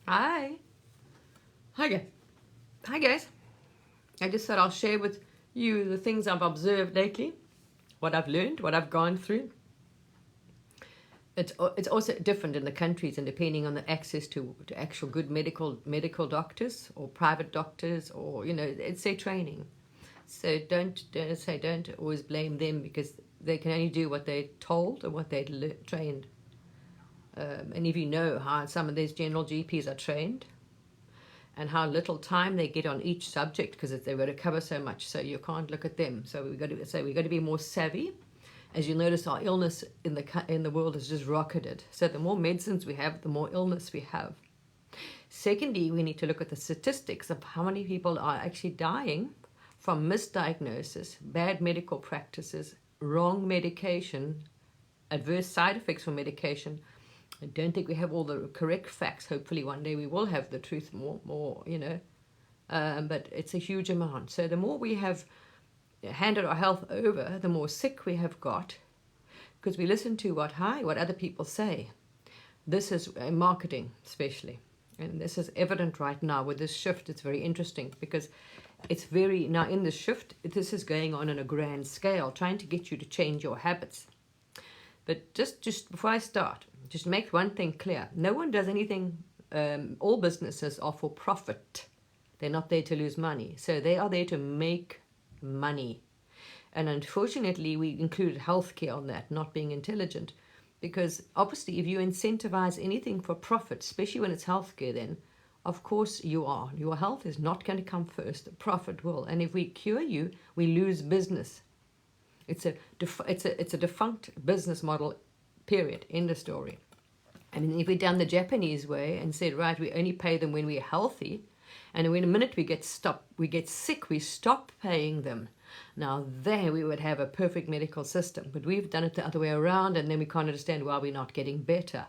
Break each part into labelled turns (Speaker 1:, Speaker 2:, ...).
Speaker 1: Hi. Hi, guys. Hi, guys. I just thought I'll share with you the things I've observed lately, what I've learned, what I've gone through. It's also different in the countries and depending on the access to actual good medical doctors or private doctors or, it's their training. So don't always blame them because they can only do what they're told and what they're trained. And if you know how some of these general GPs are trained, and how little time they get on each subject because they've got to cover so much, so you can't look at them. So we've got to be more savvy. As you notice, our illness in the world has just rocketed. So the more medicines we have, the more illness we have. Secondly, we need to look at the statistics of how many people are actually dying from misdiagnosis, bad medical practices, wrong medication, adverse side effects from medication. I don't think we have all the correct facts. Hopefully one day we will have the truth more, but it's a huge amount. So the more we have handed our health over, the more sick we have got, because we listen to what other people say. This is marketing especially, and this is evident right now with this shift. It's very interesting because now in this shift, this is going on a grand scale, trying to get you to change your habits. But just before I start, just make one thing clear. No one does anything, all businesses are for profit. They're not there to lose money. So they are there to make money. And unfortunately, we included healthcare on that, not being intelligent. Because obviously, if you incentivize anything for profit, especially when it's healthcare, then of course you are. Your health is not going to come first. The profit will. And if we cure you, we lose business. It's a defunct business model, period. End of story. I mean, if we'd done the Japanese way and said, right, we only pay them when we're healthy, and when a minute we get sick, we stop paying them. Now there we would have a perfect medical system. But we've done it the other way around, and then we can't understand why we're not getting better.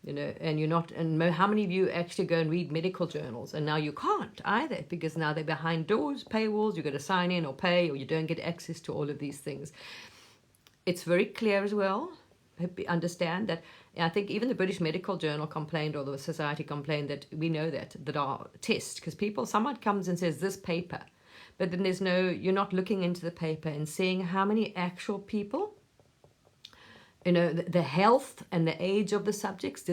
Speaker 1: And you're not, and how many of you actually go and read medical journals? And now you can't either because now they're behind doors, paywalls, you've got to sign in or pay, or you don't get access to all of these things. It's very clear as well. Understand that. I think even the British Medical Journal complained, or the Society complained, that we know that our test, because someone comes and says this paper, but then you're not looking into the paper and seeing how many actual people, the health and the age of the subjects.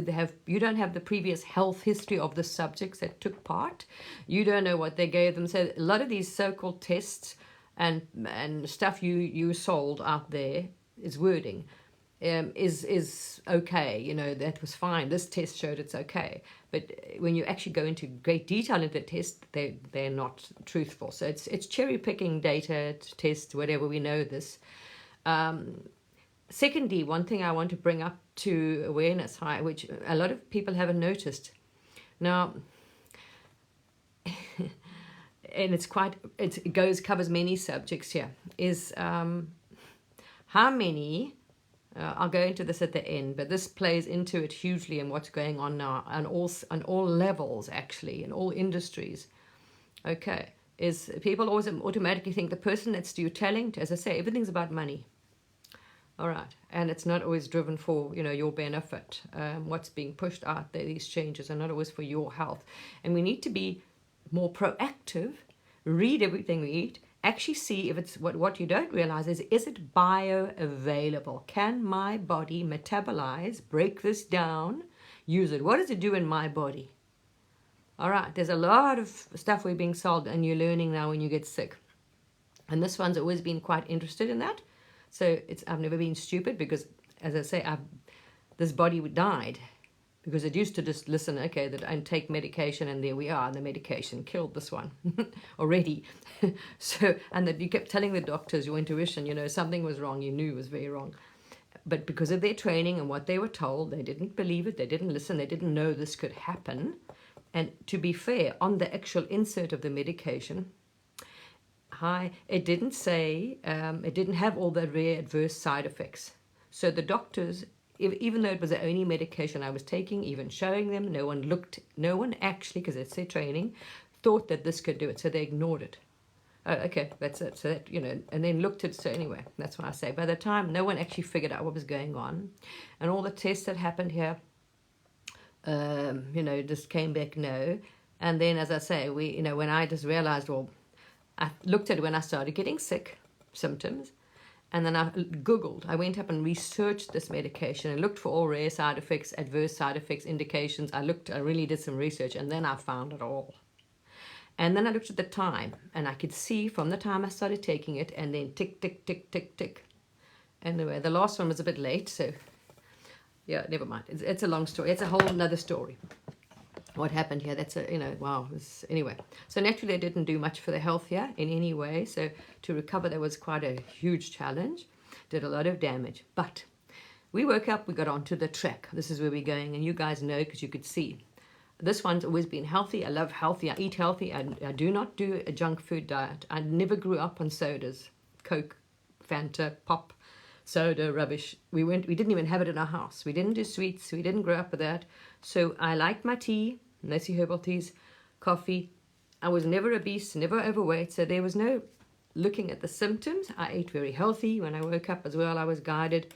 Speaker 1: You don't have the previous health history of the subjects that took part. You don't know what they gave them. So a lot of these so-called tests and stuff you sold out there is wording. Is okay, that was fine. This test showed it's okay. But when you actually go into great detail into the test, they're not truthful. So it's cherry picking data to test whatever. We know this. Secondly, one thing I want to bring up to awareness, which a lot of people haven't noticed. Now, and covers many subjects here, is how many, I'll go into this at the end, but this plays into it hugely in what's going on now on all levels, actually, in all industries. Okay, is people always automatically think the person that's you're telling, as I say, everything's about money. All right, and it's not always driven for your benefit. What's being pushed out there, these changes are not always for your health, and we need to be more proactive. Read everything we eat. Actually, see if it's what you don't realize is it bioavailable? Can my body metabolize, break this down, use it? What does it do in my body? All right, there's a lot of stuff we're being sold, and you're learning now when you get sick, and this one's always been quite interested in that. So I've never been stupid because, as I say, this body died because it used to just listen, okay, that I take medication and there we are, and the medication killed this one already. So, and that you kept telling the doctors, your intuition, something was wrong, you knew it was very wrong. But because of their training and what they were told, they didn't believe it, they didn't listen, they didn't know this could happen. And to be fair, on the actual insert of the medication, it didn't say, it didn't have all the rare adverse side effects. So the doctors, even though it was the only medication I was taking, even showing them, no one actually, because it's their training, thought that this could do it. So they ignored it. Oh, okay, that's it. So that, and then looked at, so anyway, that's why I say, by the time no one actually figured out what was going on, and all the tests that happened here Just came back no. And then, as I say, when I just realized, well, I looked at when I started getting sick, symptoms, and then I Googled. I went up and researched this medication and looked for all rare side effects, adverse side effects, indications. I really did some research, and then I found it all. And then I looked at the time, and I could see from the time I started taking it, and then tick, tick, tick, tick, tick. Anyway, the last one was a bit late, so yeah, never mind. It's a long story. It's a whole another story. What happened here? That's wow. Anyway, so naturally, I didn't do much for the health here in any way. So to recover, that was quite a huge challenge. Did a lot of damage, but we woke up. We got onto the track. This is where we're going, and you guys know because you could see. This one's always been healthy. I love healthy. I eat healthy. I do not do a junk food diet. I never grew up on sodas, Coke, Fanta, pop, soda, rubbish. We didn't even have it in our house. We didn't do sweets. We didn't grow up with that. So I liked my tea, mostly herbal teas, coffee. I was never obese, never overweight. So there was no looking at the symptoms. I ate very healthy. When I woke up as well, I was guided.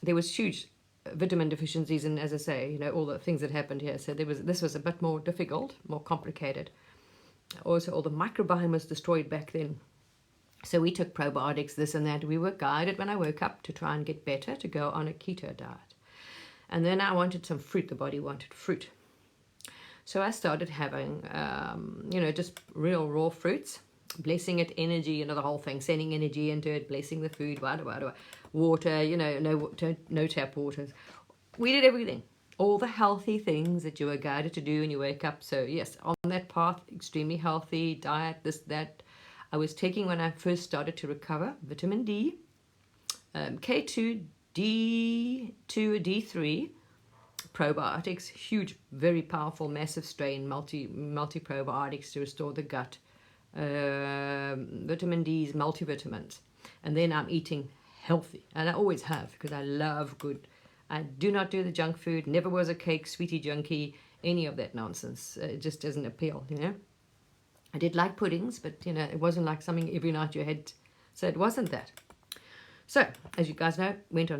Speaker 1: There was huge vitamin deficiencies, and as I say, all the things that happened here. So this was a bit more difficult, more complicated. Also, all the microbiome was destroyed back then. So we took probiotics, this and that. We were guided when I woke up to try and get better, to go on a keto diet. And then I wanted some fruit. The body wanted fruit. So I started having, just real raw fruits, blessing it, energy, the whole thing, sending energy into it, blessing the food, water, no tap waters. We did everything, all the healthy things that you were guided to do when you wake up. So yes, on that path, extremely healthy diet, this, that. I was taking, when I first started to recover, vitamin D, K2, D2, D3, probiotics, huge, very powerful, massive strain, multi probiotics to restore the gut, vitamin D's, multivitamins. And then I'm eating healthy, and I always have, because I love good. I do not do the junk food, never was a cake, sweetie junkie, any of that nonsense. It just doesn't appeal, I did like puddings, but it wasn't like something every night you had, so it wasn't that. So, as you guys know,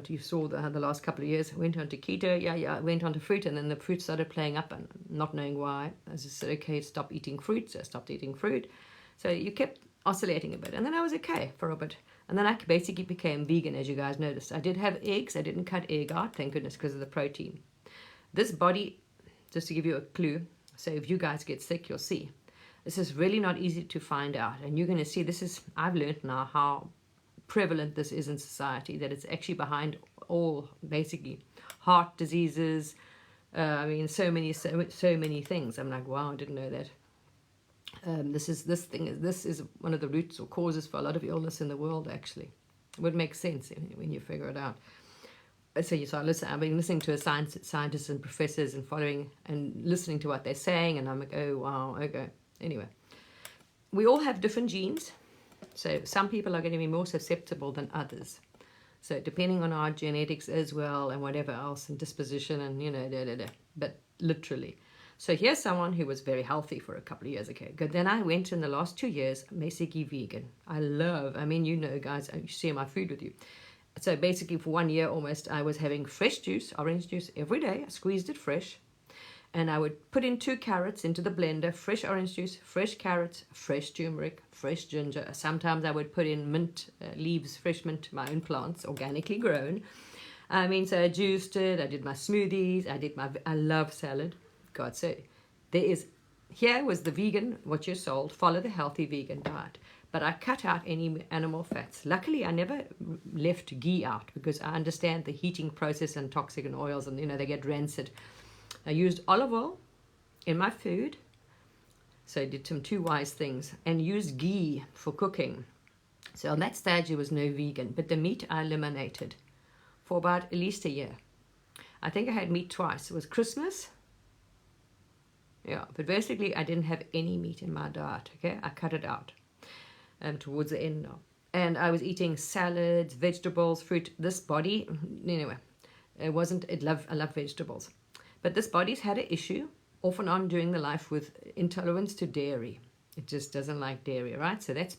Speaker 1: you saw the last couple of years, went on to keto, went on to fruit, and then the fruit started playing up, and not knowing why, I just said, okay, stop eating fruit, so I stopped eating fruit. So you kept oscillating a bit, and then I was okay for a bit. And then I basically became vegan, as you guys noticed. I did have eggs. I didn't cut egg out, thank goodness, because of the protein. This body, just to give you a clue, so if you guys get sick, you'll see. This is really not easy to find out. And you're going to see, I've learned now how prevalent this is in society, that it's actually behind all, basically, heart diseases. So many things. I'm like, wow, I didn't know that. This is one of the roots or causes for a lot of illness in the world, actually. It would make sense when you figure it out. So I've been listening to scientists and professors and following and listening to what they're saying, and I'm like, oh, wow, okay. Anyway, we all have different genes. So some people are going to be more susceptible than others. So depending on our genetics as well, and whatever else, and disposition, and but literally. So here's someone who was very healthy for a couple of years ago. Then I went in the last 2 years, basically vegan. Guys, I share my food with you. So basically for 1 year almost, I was having fresh juice, orange juice, every day. I squeezed it fresh. And I would put in 2 carrots into the blender, fresh orange juice, fresh carrots, fresh turmeric, fresh ginger. Sometimes I would put in mint leaves, fresh mint, my own plants, organically grown. So I juiced it, I did my smoothies, I love salad. God, so here was the vegan, what you're sold, follow the healthy vegan diet. But I cut out any animal fats. Luckily, I never left ghee out, because I understand the heating process and toxic and oils, and they get rancid. I used olive oil in my food, so I did some 2 wise things, and used ghee for cooking. So on that stage, there was no vegan, but the meat I eliminated for about at least a year. I think I had meat twice. It was Christmas. Yeah, but basically I didn't have any meat in my diet, okay? I cut it out towards the end now. And I was eating salads, vegetables, fruit. This body, anyway, I love vegetables. But this body's had an issue off and on during the life with intolerance to dairy. It just doesn't like dairy, right? So that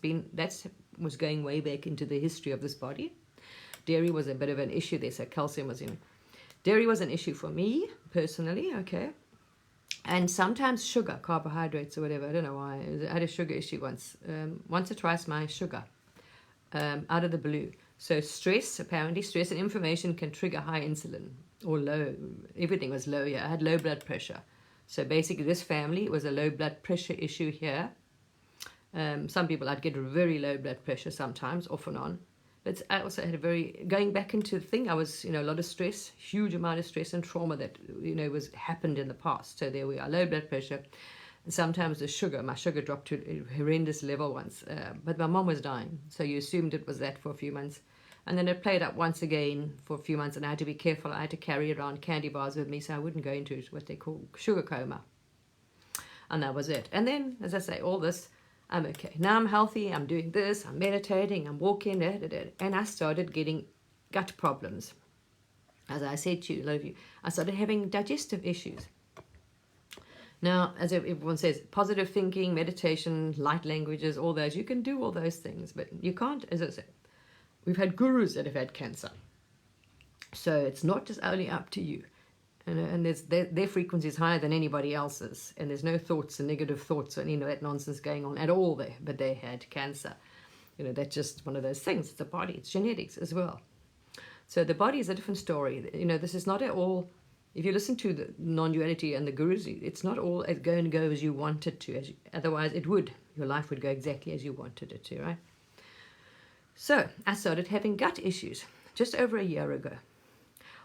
Speaker 1: was going way back into the history of this body. Dairy was a bit of an issue there, so calcium was in. Dairy was an issue for me personally, okay. And sometimes sugar, carbohydrates or whatever. I don't know why. I had a sugar issue once or twice, my sugar, out of the blue. So stress, apparently, stress and inflammation can trigger high insulin or low. Everything was low here. I had low blood pressure. So basically, this family, it was a low blood pressure issue here. Some people, I'd get very low blood pressure sometimes, off and on. But I also had going back into the thing, I was, a lot of stress, huge amount of stress and trauma that, happened in the past. So there we are, low blood pressure. And sometimes my sugar dropped to a horrendous level once. But my mom was dying, so you assumed it was that for a few months. And then it played up once again for a few months, and I had to be careful. I had to carry around candy bars with me so I wouldn't go into what they call sugar coma. And that was it. And then, as I say, all this, I'm okay. Now I'm healthy, I'm doing this, I'm meditating, I'm walking, and I started getting gut problems. As I said to you, a lot of you, I started having digestive issues. Now, as everyone says, positive thinking, meditation, light languages, all those, you can do all those things, but you can't, as I said, we've had gurus that have had cancer. So it's not just only up to you. And their frequency is higher than anybody else's, and there's no thoughts and negative thoughts or that nonsense going on at all there. But they had cancer. That's just one of those things. It's the body. It's genetics as well. So the body is a different story. This is not at all. If you listen to the non-duality and the gurus, it's not all going to go as you want it to. Otherwise, it would. Your life would go exactly as you wanted it to, right? So I started having gut issues just over a year ago.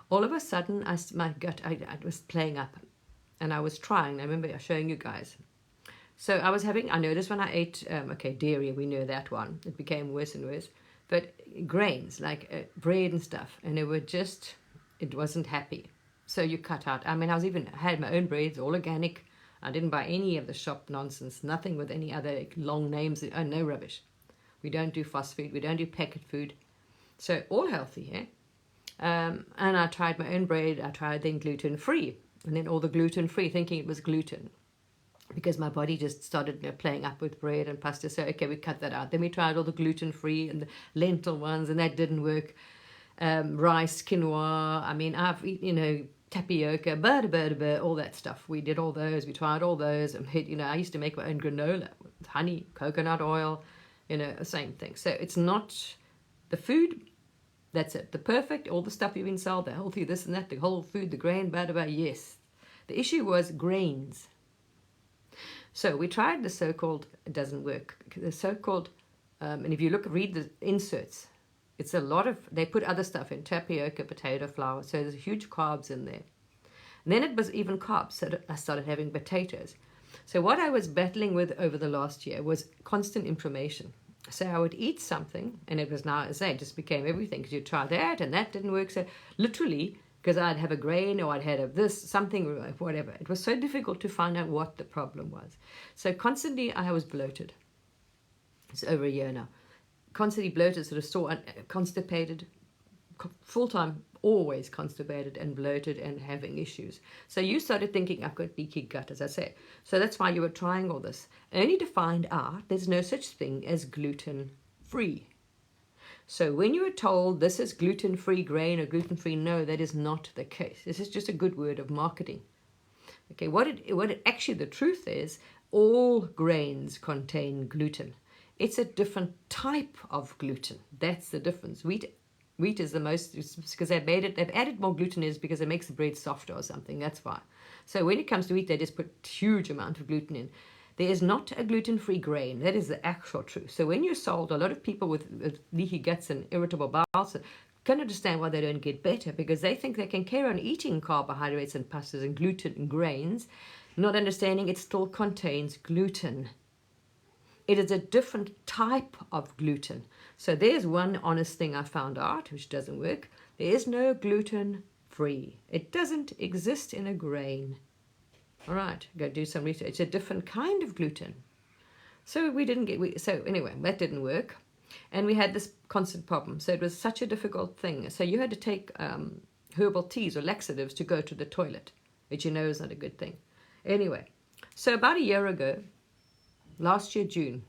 Speaker 1: All of a sudden, my gut, I was playing up, and I was trying. I remember showing you guys. So I noticed when I ate, dairy, we know that one. It became worse and worse. But grains, like bread and stuff, and it wasn't happy. So you cut out. I had my own breads, all organic. I didn't buy any of the shop nonsense, nothing with any other long names. No rubbish. We don't do fast food. We don't do packet food. So all healthy, yeah? And I tried my own bread. I tried then gluten-free, and then all the gluten-free, thinking it was gluten, because my body just started playing up with bread and pasta. So, okay, we cut that out. Then we tried all the gluten-free and the lentil ones, and that didn't work. Rice, quinoa, I've eaten, tapioca, all that stuff. We did all those. We tried all those. I used to make my own granola with honey, coconut oil, same thing. So it's not the food. That's it. The perfect, all the stuff you've been sold, the healthy, this and that, the whole food, the grain, yes. The issue was grains. So we tried the so-called, it doesn't work, the so-called, and if you read the inserts, it's they put other stuff in, tapioca, potato flour, so there's huge carbs in there. And then it was even carbs, so I started having potatoes. So what I was battling with over the last year was constant inflammation. So I would eat something, and it was now, as I say, it just became everything, because you try that, and that didn't work. So literally, because I'd have a grain, or I'd have this, something, whatever. It was so difficult to find out what the problem was. So constantly, I was bloated. It's over a year now. Constantly bloated, sort of sore, constipated, full-time, always constipated and bloated and having issues. So you started thinking, I've got leaky gut, as I say. So that's why you were trying all this, only to find out there's no such thing as gluten-free. So when you were told this is gluten-free grain or gluten-free, no, that is not the case. This is just a good word of marketing. Okay, actually the truth is, all grains contain gluten. It's a different type of gluten. That's the difference. Wheat is the most, because they've added more gluten is because it makes the bread softer or something. That's why. So when it comes to wheat, they just put huge amount of gluten in. There is not a gluten-free grain. That is the actual truth. So when you're sold, a lot of people with leaky guts and irritable bowels can understand why they don't get better, because they think they can carry on eating carbohydrates and pastas and gluten and grains, not understanding it still contains gluten. It is a different type of gluten. So there's one honest thing I found out, which doesn't work. There is no gluten-free. It doesn't exist in a grain. All right, go do some research. It's a different kind of gluten. So anyway, that didn't work. And we had this constant problem. So it was such a difficult thing. So you had to take herbal teas or laxatives to go to the toilet, which you know is not a good thing. Anyway, so about a year ago, last year, June,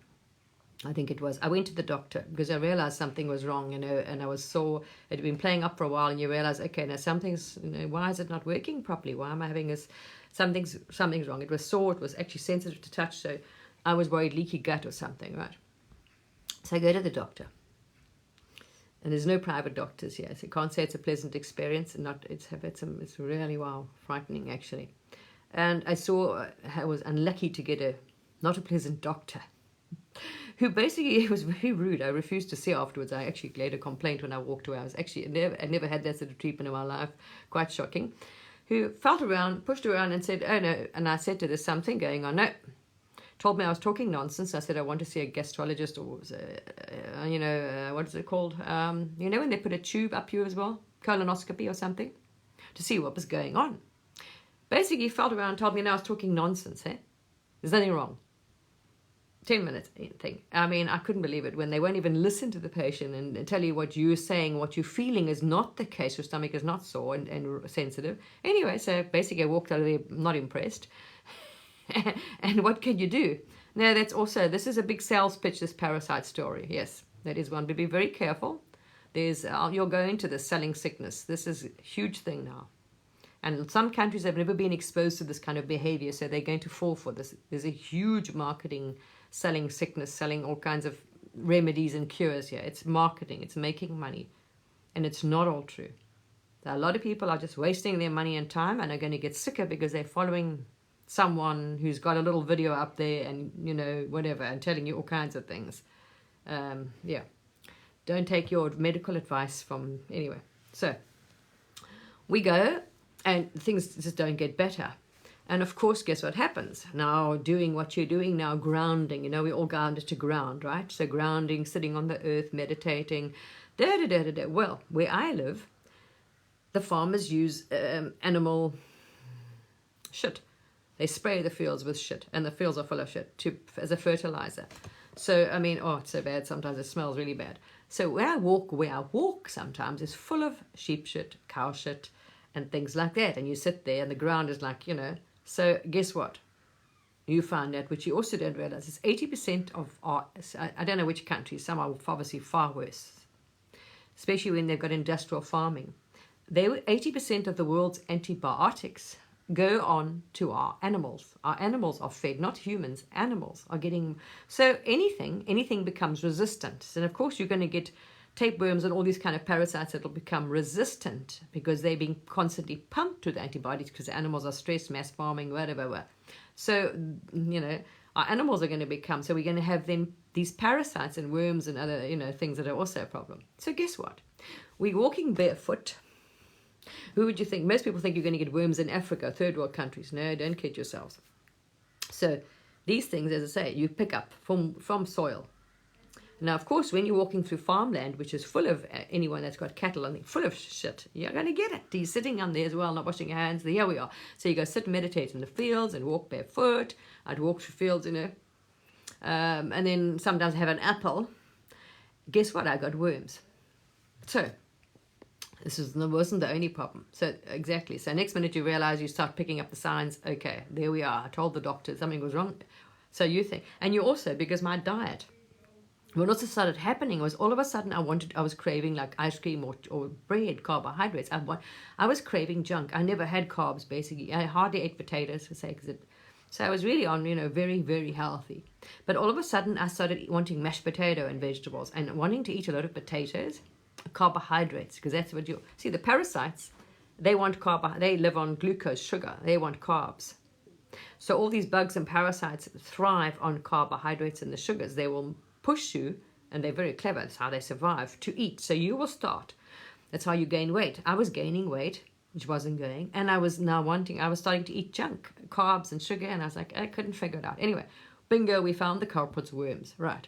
Speaker 1: I think it was. I went to the doctor because I realized something was wrong, and I was sore. It had been playing up for a while, and you realize, okay, now something's, why is it not working properly? Why am I having this? Something's wrong. It was sore. It was actually sensitive to touch, so I was worried leaky gut or something, right? So I go to the doctor, and there's no private doctors here, so I can't say it's a pleasant experience, and it's really, wow, frightening actually. And I was unlucky to get not a pleasant doctor, who basically was very rude. I refused to see afterwards. I actually laid a complaint when I walked away. I never had that sort of treatment in my life. Quite shocking. Who felt around, pushed around and said, oh no. And I said to her, there's something going on. No. Told me I was talking nonsense. I said, I want to see a gastrologist, or what is it called? When they put a tube up you as well, colonoscopy or something, to see what was going on. Basically, felt around and told me now I was talking nonsense. There's nothing wrong. 10 minutes thing. I mean, I couldn't believe it when they won't even listen to the patient and tell you what you're saying, what you're feeling is not the case. Your stomach is not sore and sensitive. Anyway, so basically I walked out of there not impressed. And what can you do? Now, this is a big sales pitch, this parasite story. Yes, that is one. But be very careful. You'll go into this selling sickness. This is a huge thing now. And some countries have never been exposed to this kind of behavior, so they're going to fall for this. There's a huge marketing, selling sickness, selling all kinds of remedies and cures here. It's marketing, it's making money, and it's not all true. A lot of people are just wasting their money and time and are going to get sicker because they're following someone who's got a little video up there and, whatever, and telling you all kinds of things. Don't take your medical advice from, anyway. So, we go, and things just don't get better. And of course, guess what happens? Now, doing what you're doing now, grounding, we all grounded to ground, right? So grounding, sitting on the earth, meditating, Well, where I live, the farmers use animal shit. They spray the fields with shit, and the fields are full of shit as a fertilizer. So, I mean, it's so bad. Sometimes it smells really bad. So where I walk sometimes is full of sheep shit, cow shit, and things like that. And you sit there and the ground is like, So guess what? You find out, which you also don't realize, is 80% of I don't know which countries, some are obviously far worse, especially when they've got industrial farming. 80% of the world's antibiotics go on to our animals. Our animals are fed, not humans. Animals are getting... So anything becomes resistant. And of course you're going to get tapeworms and all these kind of parasites that will become resistant because they're being constantly pumped with antibiotics because the animals are stressed, mass farming, whatever. So, our animals are going to become... So we're going to have then these parasites and worms and other, things that are also a problem. So guess what? We're walking barefoot. Who would you think? Most people think you're going to get worms in Africa, third world countries. No, don't kid yourselves. So these things, as I say, you pick up from soil. Now, of course, when you're walking through farmland, which is full of anyone that's got cattle and full of shit, you're going to get it. You're sitting on there as well, not washing your hands. Here we are. So you go sit and meditate in the fields and walk barefoot. I'd walk through fields, and then sometimes have an apple. Guess what? I got worms. So wasn't the only problem. So exactly. So next minute you realize, you start picking up the signs. Okay, there we are. I told the doctor something was wrong. So you think, and you also, because my diet, what also started happening was all of a sudden I was craving like ice cream or bread, carbohydrates. I was craving junk. I never had carbs basically. I hardly ate potatoes for sake of it. So I was really on, very, very healthy. But all of a sudden I started wanting mashed potato and vegetables and wanting to eat a lot of potatoes, carbohydrates, because that's what the parasites, they want they live on glucose, sugar. They want carbs. So all these bugs and parasites thrive on carbohydrates and the sugars. They will push you, and they're very clever. That's how they survive, to eat. So you will start. That's how you gain weight. I was gaining weight, which wasn't going, and I was starting to eat junk, carbs and sugar, and I was like, I couldn't figure it out. Anyway, bingo, we found the culprits, worms, right.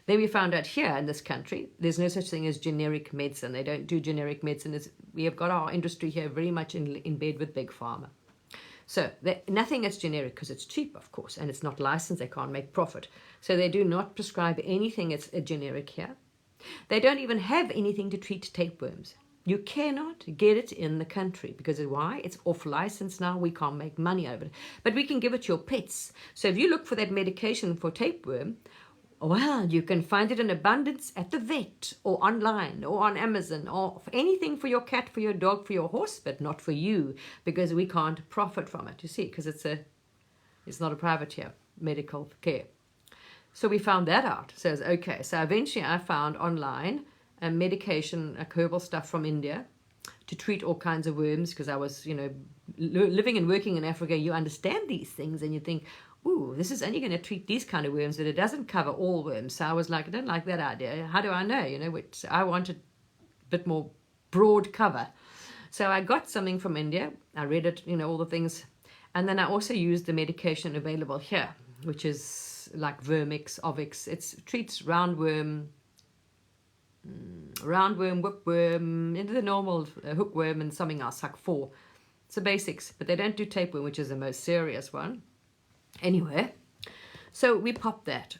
Speaker 1: Then we found out here in this country, there's no such thing as generic medicine. They don't do generic medicine. We have got our industry here very much in bed with Big Pharma. So nothing is generic because it's cheap, of course, and it's not licensed. They can't make profit. So they do not prescribe anything that's a generic here. They don't even have anything to treat tapeworms. You cannot get it in the country because why? It's off license now. We can't make money over it. But we can give it to your pets. So if you look for that medication for tapeworm, Well, you can find it in abundance at the vet or online or on Amazon or anything for your cat, for your dog, for your horse, but not for you, because we can't profit from it, you see, because it's not a private here, medical care. So we found that out. So okay. So eventually I found online a medication, like herbal stuff from India to treat all kinds of worms, because I was, living and working in Africa, you understand these things and you think, ooh, this is only going to treat these kind of worms, but it doesn't cover all worms. So I was like, I don't like that idea. How do I know? Which I wanted a bit more broad cover. So I got something from India. I read it, all the things. And then I also used the medication available here, which is like Vermix, Ovix. It treats roundworm, whipworm, into the normal hookworm and something else, like 4. It's the basics, but they don't do tapeworm, which is the most serious one. Anyway, so we popped that,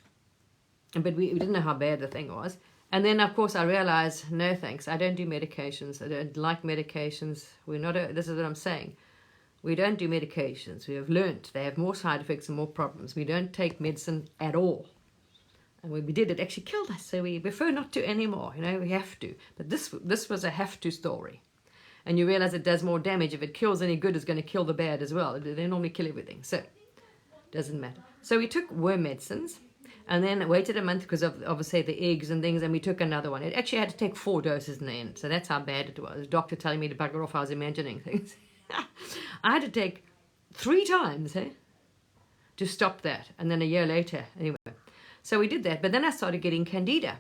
Speaker 1: but we didn't know how bad the thing was. And then, of course, I realized, no thanks, I don't do medications. I don't like medications. This is what I'm saying. We don't do medications. We have learned they have more side effects and more problems. We don't take medicine at all. And when we did, it actually killed us. So we prefer not to anymore. We have to. But this was a have to story. And you realize it does more damage. If it kills any good, it's going to kill the bad as well. They normally kill everything. So doesn't matter. So we took worm medicines and then waited a month because of obviously the eggs and things, and we took another one. It actually had to take 4 doses in the end. So that's how bad it was. The doctor telling me to bugger off, I was imagining things. I had to take 3 times to stop that. And then a year later, anyway. So we did that. But then I started getting candida.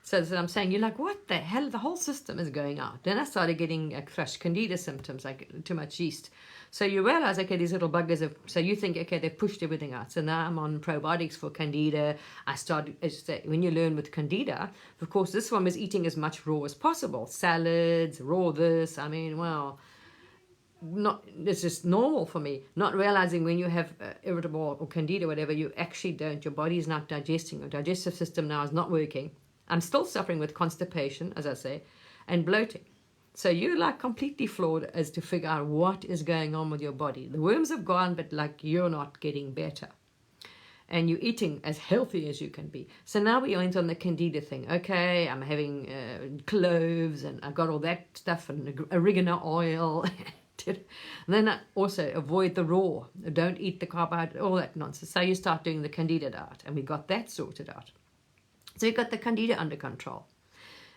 Speaker 1: So I'm saying, you're like, what the hell? The whole system is going out. Then I started getting thrush candida symptoms, like too much yeast. So you realize, okay, these little buggers so you think, okay, they've pushed everything out. So now I'm on probiotics for candida. I started, when you learn with candida, of course, this one was eating as much raw as possible. Salads, raw this, it's just normal for me, not realizing when you have irritable or candida, whatever, you actually don't. Your body is not digesting. Your digestive system now is not working. I'm still suffering with constipation, as I say, and bloating. So you're like completely flawed as to figure out what is going on with your body. The worms have gone, but like you're not getting better. And you're eating as healthy as you can be. So now we went on the candida thing. Okay, I'm having cloves and I've got all that stuff and oregano oil. And then I also avoid the raw. Don't eat the carbohydrate, all that nonsense. So you start doing the candida diet, and we got that sorted out. So we got the candida under control.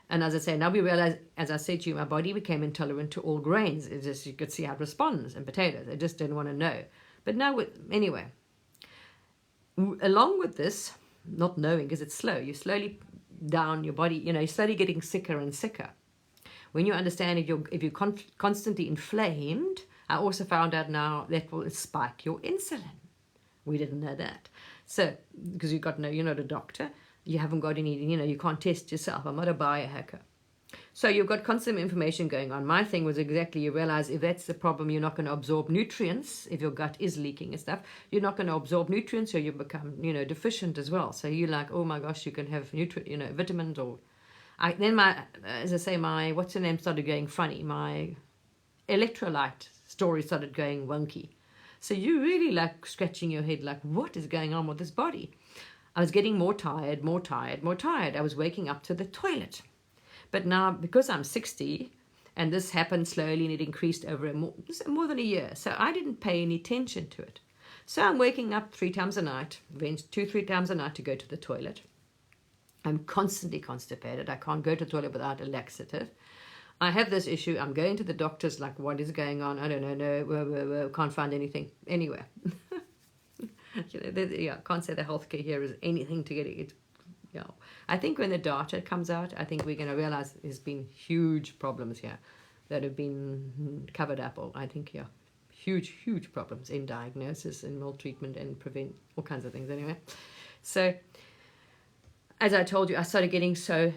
Speaker 1: And as I say, now we realize, as I said to you, my body became intolerant to all grains. It's just, you could see how it responds, and potatoes. I just didn't want to know. But now, anyway, along with this, not knowing, because it's slow, you slowly down your body, you're slowly getting sicker and sicker. When you understand if you're constantly inflamed, I also found out now that will spike your insulin. We didn't know that. So, because you're not a doctor, you haven't got any, you can't test yourself. I'm not a biohacker. So you've got constant information going on. My thing was exactly, you realize if that's the problem, you're not going to absorb nutrients. If your gut is leaking and stuff, you're not going to absorb nutrients, so you become, deficient as well. So you're like, oh my gosh, you can have vitamins or... as I say, my, what's her name started going funny. My electrolyte story started going wonky. So you really like scratching your head, like, what is going on with this body? I was getting more tired. I was waking up to the toilet. But now, because I'm 60, and this happened slowly and it increased over more than a year, so I didn't pay any attention to it. So I'm waking up 3 times a night, 2-3 times a night to go to the toilet. I'm constantly constipated. I can't go to the toilet without a laxative. I have this issue. I'm going to the doctors like, what is going on? I don't know. Can't find anything. Anyway. Can't say the healthcare here is anything to get it. I think when the data comes out, I think we're going to realize there's been huge problems here that have been covered up. I think, huge problems in diagnosis and maltreatment and prevent all kinds of things anyway. So, as I told you, I started getting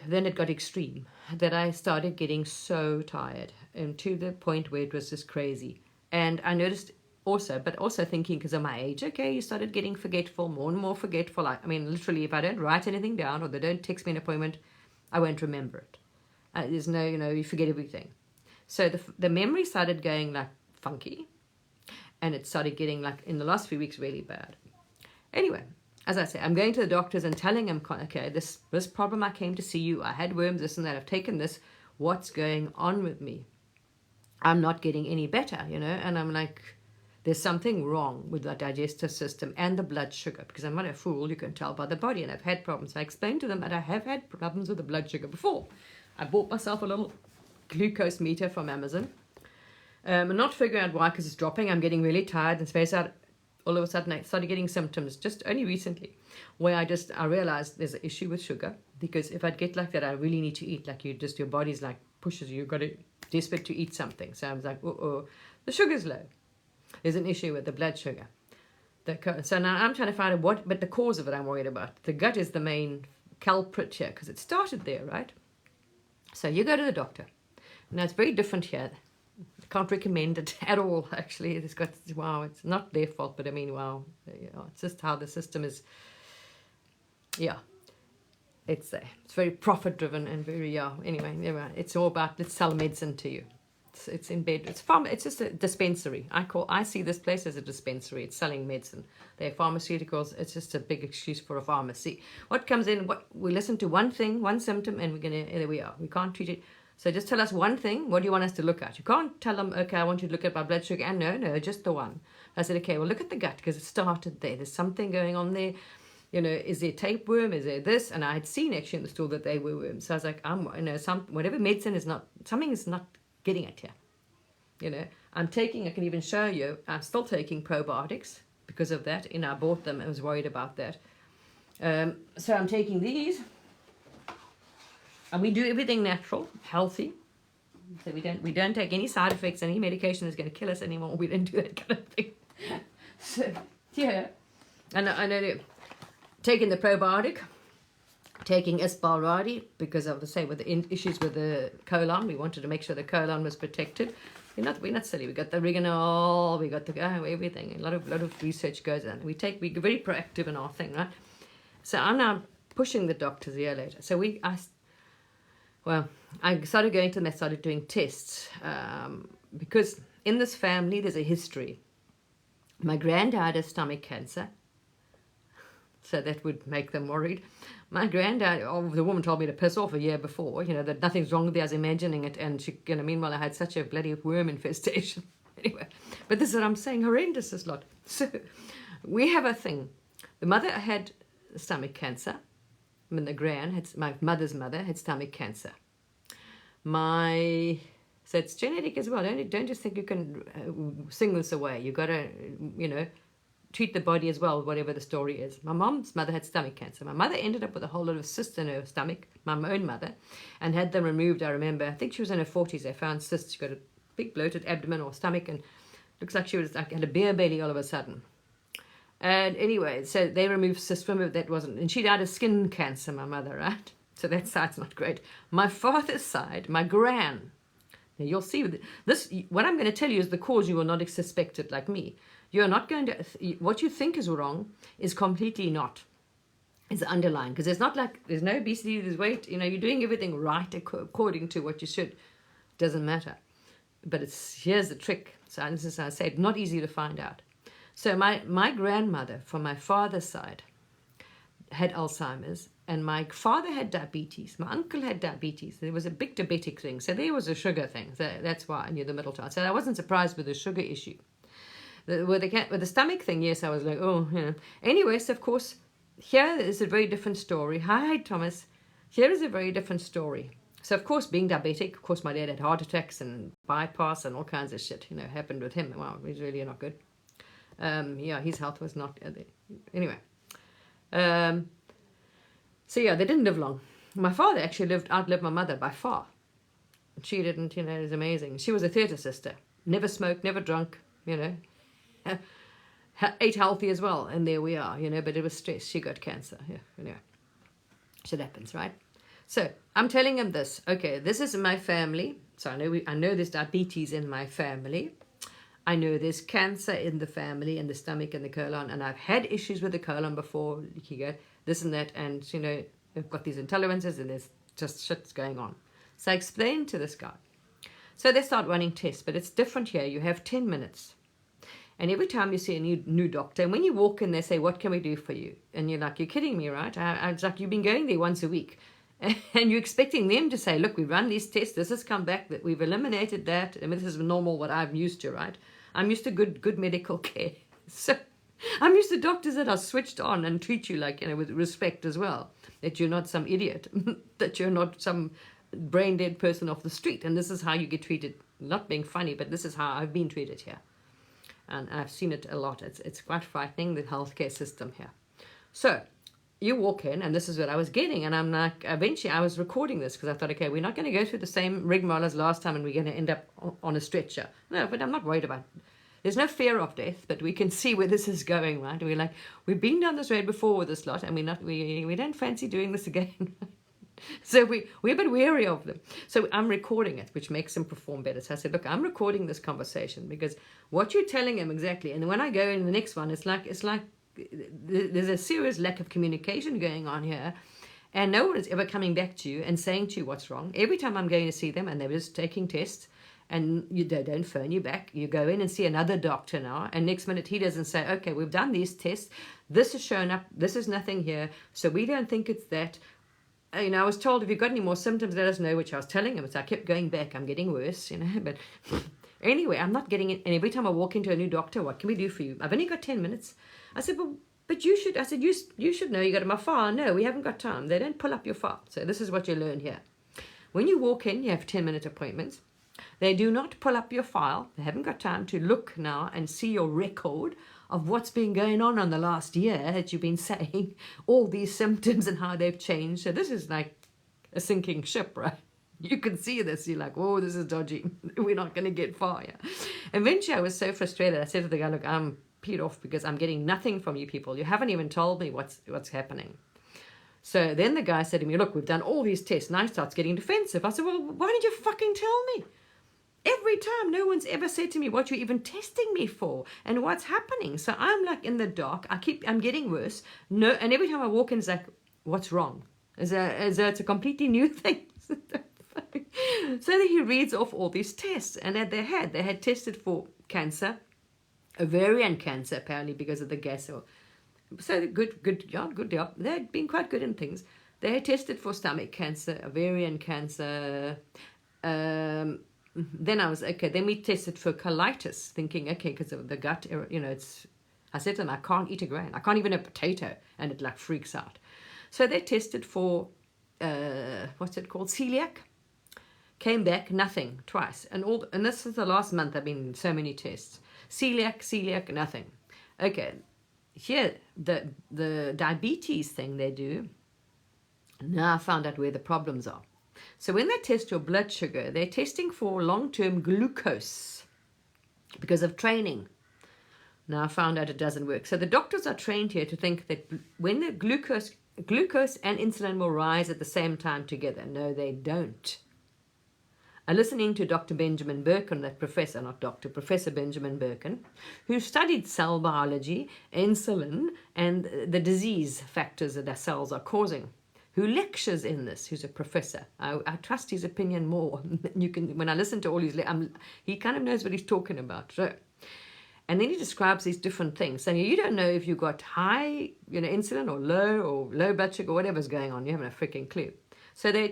Speaker 1: then it got extreme, that I started getting so tired, and to the point where it was just crazy. And I noticed also thinking, because of my age, okay, you started getting forgetful, more and more forgetful. Literally, if I don't write anything down or they don't text me an appointment, I won't remember it. There's no, you forget everything. So the memory started going like funky, and it started getting like in the last few weeks really bad. Anyway, as I say, I'm going to the doctors and telling them, okay, this problem, I came to see you, I had worms, this and that, I've taken this, what's going on with me? I'm not getting any better, you know, and I'm like, there's something wrong with the digestive system and the blood sugar, because I'm not a fool, you can tell by the body, and I've had problems. I explained to them that I have had problems with the blood sugar before. I bought myself a little glucose meter from Amazon, not figuring out why, because it's dropping, I'm getting really tired and spaced out. All of a sudden I started getting symptoms just only recently where I realized there's an issue with sugar, because if I'd get like that, I really need to eat, like your body's like pushes you, you've got to desperate to eat something. So I was like, the sugar's low. There's an issue with the blood sugar. So now I'm trying to find out but the cause of it I'm worried about. The gut is the main culprit here, because it started there, right? So you go to the doctor. Now it's very different here. I can't recommend it at all, actually. It's not their fault, but I mean, it's just how the system is. It's very profit driven and very, anyway, it's all about, let's sell medicine to you. It's in bed. It's just a dispensary. I see this place as a dispensary. It's selling medicine. They're pharmaceuticals. It's just a big excuse for a pharmacy. What comes in, we listen to one thing, one symptom, and there we are. We can't treat it. So just tell us one thing. What do you want us to look at? You can't tell them, okay, I want you to look at my blood sugar. And no, just the one. I said, okay, well, look at the gut, because it started there. There's something going on there. You know, is there tapeworm? Is there this? And I had seen actually in the store that they were worms. So I was like, whatever medicine is not, something is not getting it here. You know, I can even show you, I'm still taking probiotics because of that. I bought them. I was worried about that. So I'm taking these. And we do everything natural, healthy. So we don't take any side effects, any medication is going to kill us anymore. We don't do that kind of thing. So, yeah. And I know taking the probiotic, taking Isbalradi, because of with the issues with the colon, we wanted to make sure the colon was protected. We're not silly. We got the oregano, we got the everything. A lot of research goes on. We're very proactive in our thing, right? So I'm now pushing the doctors a year later. So I started going to them. I started doing tests because in this family there's a history. My granddad has stomach cancer. So that would make them worried. My granddad, the woman told me to piss off a year before, that nothing's wrong with me. I was imagining it. And meanwhile, I had such a bloody worm infestation. Anyway, but this is what I'm saying, horrendous this lot. So we have a thing. The mother had stomach cancer. I mean, my mother's mother had stomach cancer. So it's genetic as well. Don't just think you can sing this away. You got to, treat the body as well, whatever the story is. My mom's mother had stomach cancer. My mother ended up with a whole lot of cysts in her stomach, my own mother, and had them removed. I remember, I think she was in her 40s. They found cysts. She got a big bloated abdomen or stomach, and looks like she was had a beer belly all of a sudden. And anyway, so they removed cysts from her. That wasn't, and she died of skin cancer, my mother, right? So that side's not great. My father's side, my gran. Now you'll see this. What I'm going to tell you is the cause. You will not suspect it like me. You're not going to, what you think is wrong is completely not. It's underlying, because there's no obesity, there's weight, you're doing everything right according to what you should. Doesn't matter. But here's the trick. So as I said, not easy to find out. So my grandmother from my father's side had Alzheimer's, and my father had diabetes. My uncle had diabetes. There was a big diabetic thing. So there was a sugar thing. So that's why I knew the middle child. So I wasn't surprised with the sugar issue. With the stomach thing, yes, I was like, Anyway, so of course, here is a very different story. Hi, Thomas. Here is a very different story. So, of course, being diabetic, of course, my dad had heart attacks and bypass and all kinds of shit, happened with him. Wow, it was really not good. His health was not... anyway. So, they didn't live long. My father actually outlived my mother by far. She didn't, it was amazing. She was a theatre sister. Never smoked, never drunk, ate healthy as well, and there we are, but it was stress. She got cancer. Anyway, shit happens, right? So I'm telling him this. Okay, this is my family. So I know there's diabetes in my family. I know there's cancer in the family, in the stomach and the colon, and I've had issues with the colon before. You get this and that, and I've got these intolerances, and there's just shit's going on. So I explained to this guy. So they start running tests, but it's different here. You have 10 minutes. And every time you see a new doctor, and when you walk in, they say, "What can we do for you?" And you're like, "You're kidding me, right?" I was like, "You've been going there once a week." And you're expecting them to say, "Look, we've run these tests. This has come back. That we've eliminated that. I mean, this is normal. What I'm used to, right? I'm used to good medical care. So I'm used to doctors that are switched on and treat you like, with respect as well. That you're not some idiot. That you're not some brain dead person off the street. And this is how you get treated. Not being funny, but this is how I've been treated here. And I've seen it a lot. It's quite frightening, the healthcare system here. So you walk in, and this is what I was getting. And I'm like, eventually I was recording this because I thought, okay, we're not going to go through the same rigmarole as last time and we're going to end up on a stretcher. No, but I'm not worried about it. There's no fear of death, but we can see where this is going, right? We're like, we've been down this road before with this lot, and we don't fancy doing this again. So we're a bit wary of them. So I'm recording it, which makes them perform better. So I said, look, I'm recording this conversation because what you're telling him exactly, and when I go in the next one, it's like there's a serious lack of communication going on here, and no one is ever coming back to you and saying to you what's wrong. Every time I'm going to see them, and they're just taking tests, and they don't phone you back. You go in and see another doctor now, and next minute he doesn't say, okay, we've done these tests. This has shown up. This is nothing here. So we don't think it's that. I was told, if you've got any more symptoms, let us know, which I was telling him. So I kept going back. I'm getting worse, But anyway, I'm not getting it. And every time I walk into a new doctor, what can we do for you? I've only got 10 minutes. I said, but you should. I said, you should know. You got my file. No, we haven't got time. They don't pull up your file. So this is what you learn here. When you walk in, you have 10-minute appointments. They do not pull up your file. They haven't got time to look now and see your record of what's been going on the last year that you've been saying, all these symptoms and how they've changed. So this is like a sinking ship, right? You can see this. You're like, oh, this is dodgy. We're not going to get far. Yeah. Eventually, I was so frustrated. I said to the guy, look, I'm peed off because I'm getting nothing from you people. You haven't even told me what's happening. So then the guy said to me, look, we've done all these tests. Now he starts getting defensive. I said, well, why didn't you fucking tell me? Every time, no one's ever said to me what you're even testing me for and what's happening. So I'm like in the dark. I'm getting worse. No, and every time I walk in, it's like, what's wrong? It's a completely new thing. So then he reads off all these tests, and they had tested for cancer, ovarian cancer apparently because of the gas. So good job. They'd been quite good in things. They had tested for stomach cancer, ovarian cancer. Then I was, okay, then we tested for colitis, thinking, okay, because of the gut, I said to them, I can't eat a grain. I can't even a potato. And it like freaks out. So they tested for, what's it called? Celiac. Came back, nothing, twice. And this is the last month I've been in so many tests. Celiac, nothing. Okay, here, the diabetes thing they do, now I found out where the problems are. So when they test your blood sugar, they're testing for long-term glucose because of training. Now I found out it doesn't work. So the doctors are trained here to think that when the glucose and insulin will rise at the same time together. No, they don't. I'm listening to Dr. Benjamin Birkin, Professor Benjamin Birkin, who studied cell biology, insulin, and the disease factors that our cells are causing, who lectures in this, who's a professor. I trust his opinion more. When I listen to all his, he kind of knows what he's talking about. So, and then he describes these different things. So you don't know if you've got high, insulin or low blood sugar, or whatever's going on. You haven't a freaking clue. So they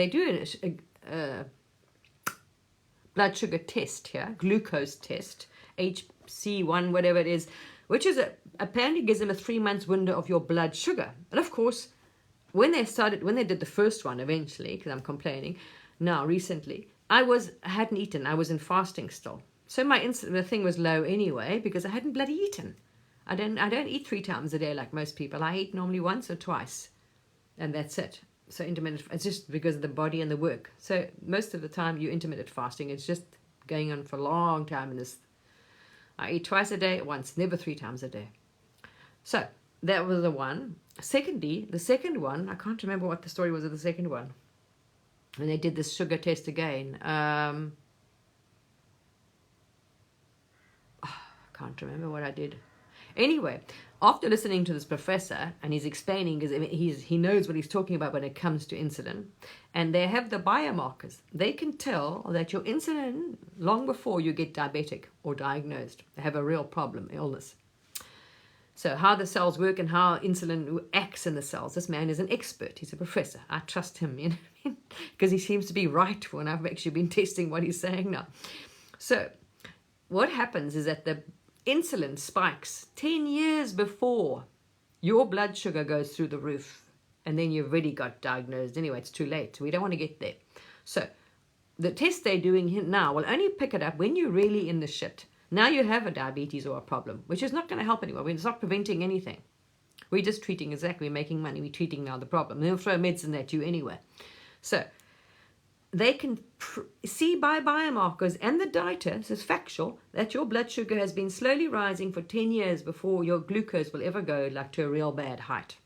Speaker 1: do a blood sugar test here, glucose test, HC1, whatever it is, which is apparently gives them a 3 months window of your blood sugar. And of course, when they did the first one eventually, because I'm complaining now recently, I hadn't eaten. I was in fasting still. So the thing was low anyway because I hadn't bloody eaten. I don't eat 3 times a day like most people. I eat normally once or twice, and that's it. So intermittent, it's just because of the body and the work. So most of the time you intermittent fasting, it's just going on for a long time. And I eat twice a day, once, never 3 times a day. So that was the one. Secondly, the second one, I can't remember what the story was of the second one. When they did this sugar test again. I can't remember what I did. Anyway, After listening to this professor, and he's explaining, because he knows what he's talking about when it comes to insulin, and they have the biomarkers. They can tell that your insulin, long before you get diabetic or diagnosed, have a real problem, illness. So how the cells work and how insulin acts in the cells. This man is an expert. He's a professor. I trust him, you know, because he seems to be right when I've actually been testing what he's saying now. So what happens is that the insulin spikes 10 years before your blood sugar goes through the roof, and then you've already got diagnosed. Anyway, it's too late. We don't want to get there. So the test they're doing now will only pick it up when you're really in the shit. Now you have a diabetes or a problem, which is not going to help anyone. It's not preventing anything. We're just treating, exactly, we're making money. We're treating now the problem. They'll throw medicine at you anyway. So they can see by biomarkers, and the data, this is factual, that your blood sugar has been slowly rising for 10 years before your glucose will ever go like to a real bad height.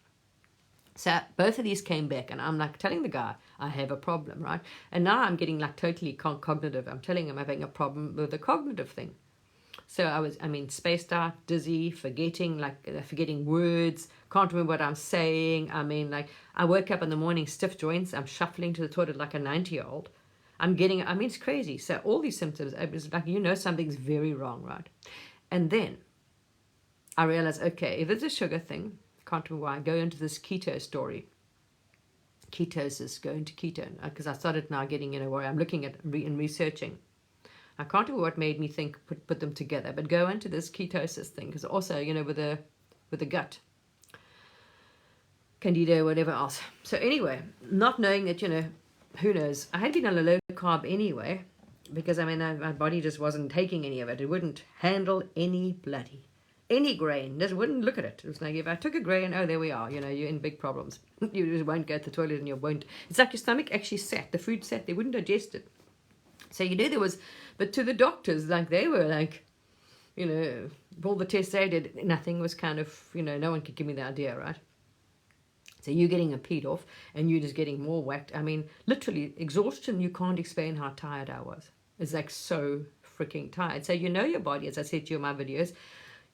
Speaker 1: So both of these came back, and I'm like telling the guy, I have a problem, right? And now I'm getting like totally cognitive. I'm telling him I'm having a problem with the cognitive thing. So I mean, spaced out, dizzy, forgetting words, can't remember what I'm saying. I mean, like, I woke up in the morning, stiff joints. I'm shuffling to the toilet like a 90-year-old. It's crazy. So all these symptoms, it was like, something's very wrong, right? And then I realized, okay, if it's a sugar thing, can't remember why, I go into this keto story. Ketosis, go into keto, because I started now getting, where I'm looking at and researching. I can't remember what made me think put them together, but go into this ketosis thing, because also, with the gut, candida, whatever else. So anyway, not knowing that, who knows, I had been on a low carb anyway, because my body just wasn't taking any of it. It wouldn't handle any grain. Just wouldn't look at it. It was like, if I took a grain, oh, there we are, you're in big problems. You just won't go to the toilet, and you won't. It's like your stomach actually sat, the food sat, they wouldn't digest it. So there was, but to the doctors, like, they were like, all the tests they did, nothing was kind of, no one could give me the idea, right? So you're getting a peed off, and you're just getting more whacked. I mean, literally, exhaustion, you can't explain how tired I was. It's like so freaking tired. So your body, as I said to you in my videos,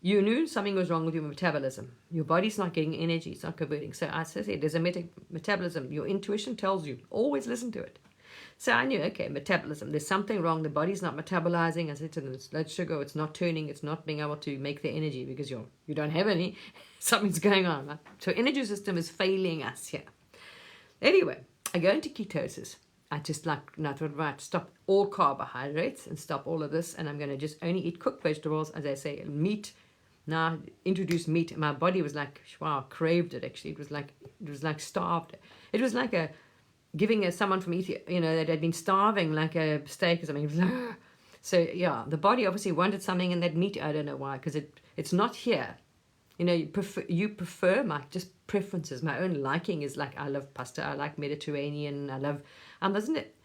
Speaker 1: you knew something was wrong with your metabolism. Your body's not getting energy, it's not converting. So I said, there's a metabolism. Your intuition tells you, always listen to it. So I knew, okay, metabolism, there's something wrong. The body's not metabolizing. I said to them, it's blood sugar, it's not turning, it's not being able to make the energy because you don't have any. Something's going on, right? So energy system is failing us here. Anyway, I go into ketosis. I just right, stop all carbohydrates and stop all of this, and I'm going to just only eat cooked vegetables, as I say, meat. Now introduce meat. My body was like, wow, craved it actually. It was like starved. It was like giving someone from Ethiopia, that had been starving, like a steak or something. So yeah, the body obviously wanted something in that meat. I don't know why, because it's not here. You prefer my just preferences. My own liking is like, I love pasta. I like Mediterranean. I love, wasn't it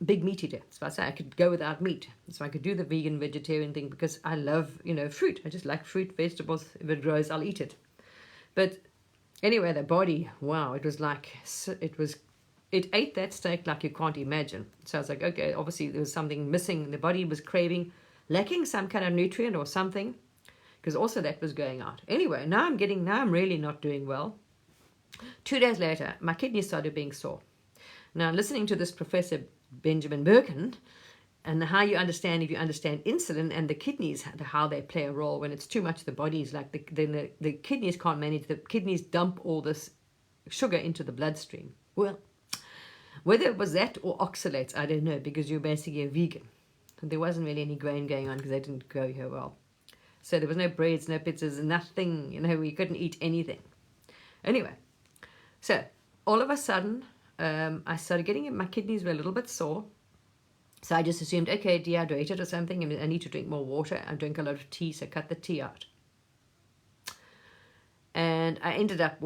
Speaker 1: big meat eater? So I say I could go without meat. So I could do the vegan vegetarian thing because I love, fruit. I just like fruit, vegetables. If it grows, I'll eat it. But anyway, the body, wow, it ate that steak like you can't imagine. So I was like, okay, obviously there was something missing. The body was lacking some kind of nutrient or something, because also that was going out. Anyway, now I'm really not doing well. 2 days later, my kidneys started being sore. Now, listening to this Professor Benjamin Birkin, and how if you understand insulin and the kidneys, how they play a role when it's too much, the body's like, the kidneys can't manage. The kidneys dump all this sugar into the bloodstream. Well, whether it was that or oxalates, I don't know, because you're basically a vegan. There wasn't really any grain going on because they didn't grow here well. So there was no breads, no pizzas, nothing, we couldn't eat anything. Anyway, so all of a sudden, I started getting, my kidneys were a little bit sore. So I just assumed, okay, dehydrated or something, and I need to drink more water. I drink a lot of tea, so cut the tea out. And I ended up,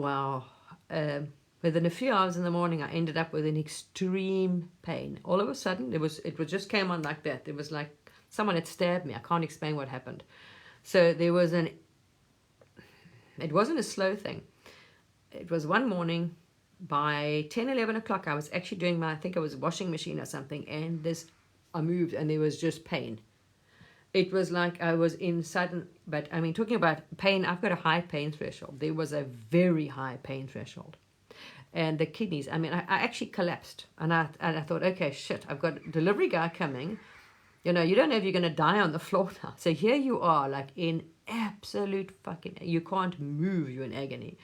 Speaker 1: within a few hours in the morning, I ended up with an extreme pain. All of a sudden, it just came on like that. It was like someone had stabbed me. I can't explain what happened. So it wasn't a slow thing. It was one morning by 10, 11 o'clock, I was actually doing I think I was washing machine or something, and I moved and there was just pain It was like I was in sudden, but I mean, talking about pain, I've got a high pain threshold. There was a very high pain threshold. And the kidneys, I mean, I actually collapsed. And I thought, okay, shit, I've got a delivery guy coming. You know, you don't know if you're going to die on the floor now. So here you are, like in absolute fucking, you can't move, you're in agony.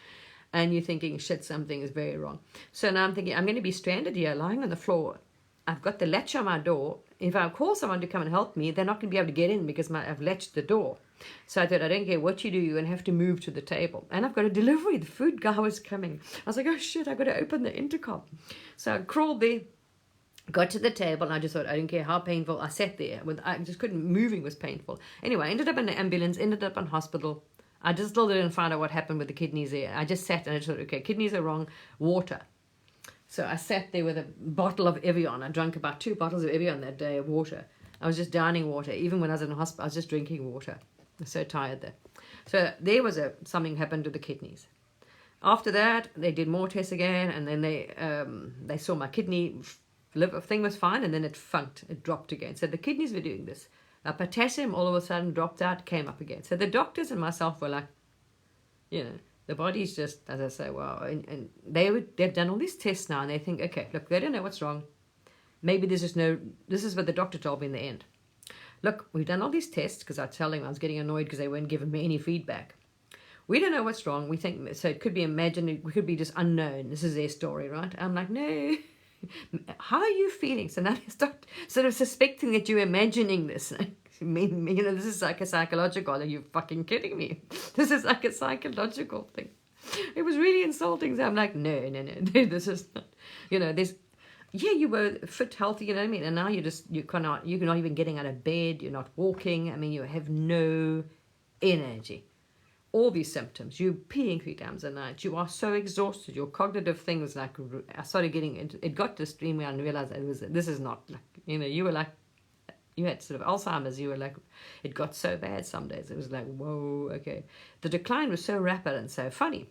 Speaker 1: And you're thinking, shit, something is very wrong. So now I'm thinking, I'm going to be stranded here, lying on the floor. I've got the latch on my door. If I call someone to come and help me, they're not going to be able to get in because I've latched the door. So I thought, I don't care what you do, you're going to have to move to the table. And I've got a delivery. The food guy was coming. I was like, oh shit, I've got to open the intercom. So I crawled there, got to the table, and I just thought, I don't care how painful. I sat there. I just couldn't, moving was painful. Anyway, I ended up in the ambulance, ended up in hospital. I just still didn't find out what happened with the kidneys there. I just sat and I just thought, okay, kidneys are wrong, water. So I sat there with a bottle of Evian. I drank about 2 bottles of Evian that day of water. I was just downing water. Even when I was in the hospital, I was just drinking water. I was so tired there. So there was something happened to the kidneys. After that, they did more tests again, and then they saw my kidney liver thing was fine, and then it funked. It dropped again. So the kidneys were doing this. Potassium all of a sudden dropped out, came up again. So the doctors and myself were like, you know, the body's just, as I say, wow. And they've done all these tests now, and they think, okay, look, they don't know what's wrong. Maybe this is what the doctor told me in the end. Look, we've done all these tests, because I tell him I was getting annoyed because they weren't giving me any feedback. We don't know what's wrong. We think, so it could be imagined, it could be just unknown. This is their story, right? I'm like, no. How are you feeling? So now they start sort of suspecting that you're imagining this. I mean, you know, this is like a psychological. Are you fucking kidding me? This is like a psychological thing. It was really insulting. So I'm like, no, this is not. You know, you were fit, healthy. You know what I mean? And now you're not even getting out of bed. You're not walking. I mean, you have no energy. All these symptoms. You're peeing 3 times a night. You are so exhausted. Your cognitive things, like, I started getting into it. Got to the stream where I realized this is not like, you know, you were like, you had sort of Alzheimer's. You were like, it got so bad some days. It was like, whoa, okay. The decline was so rapid and so funny.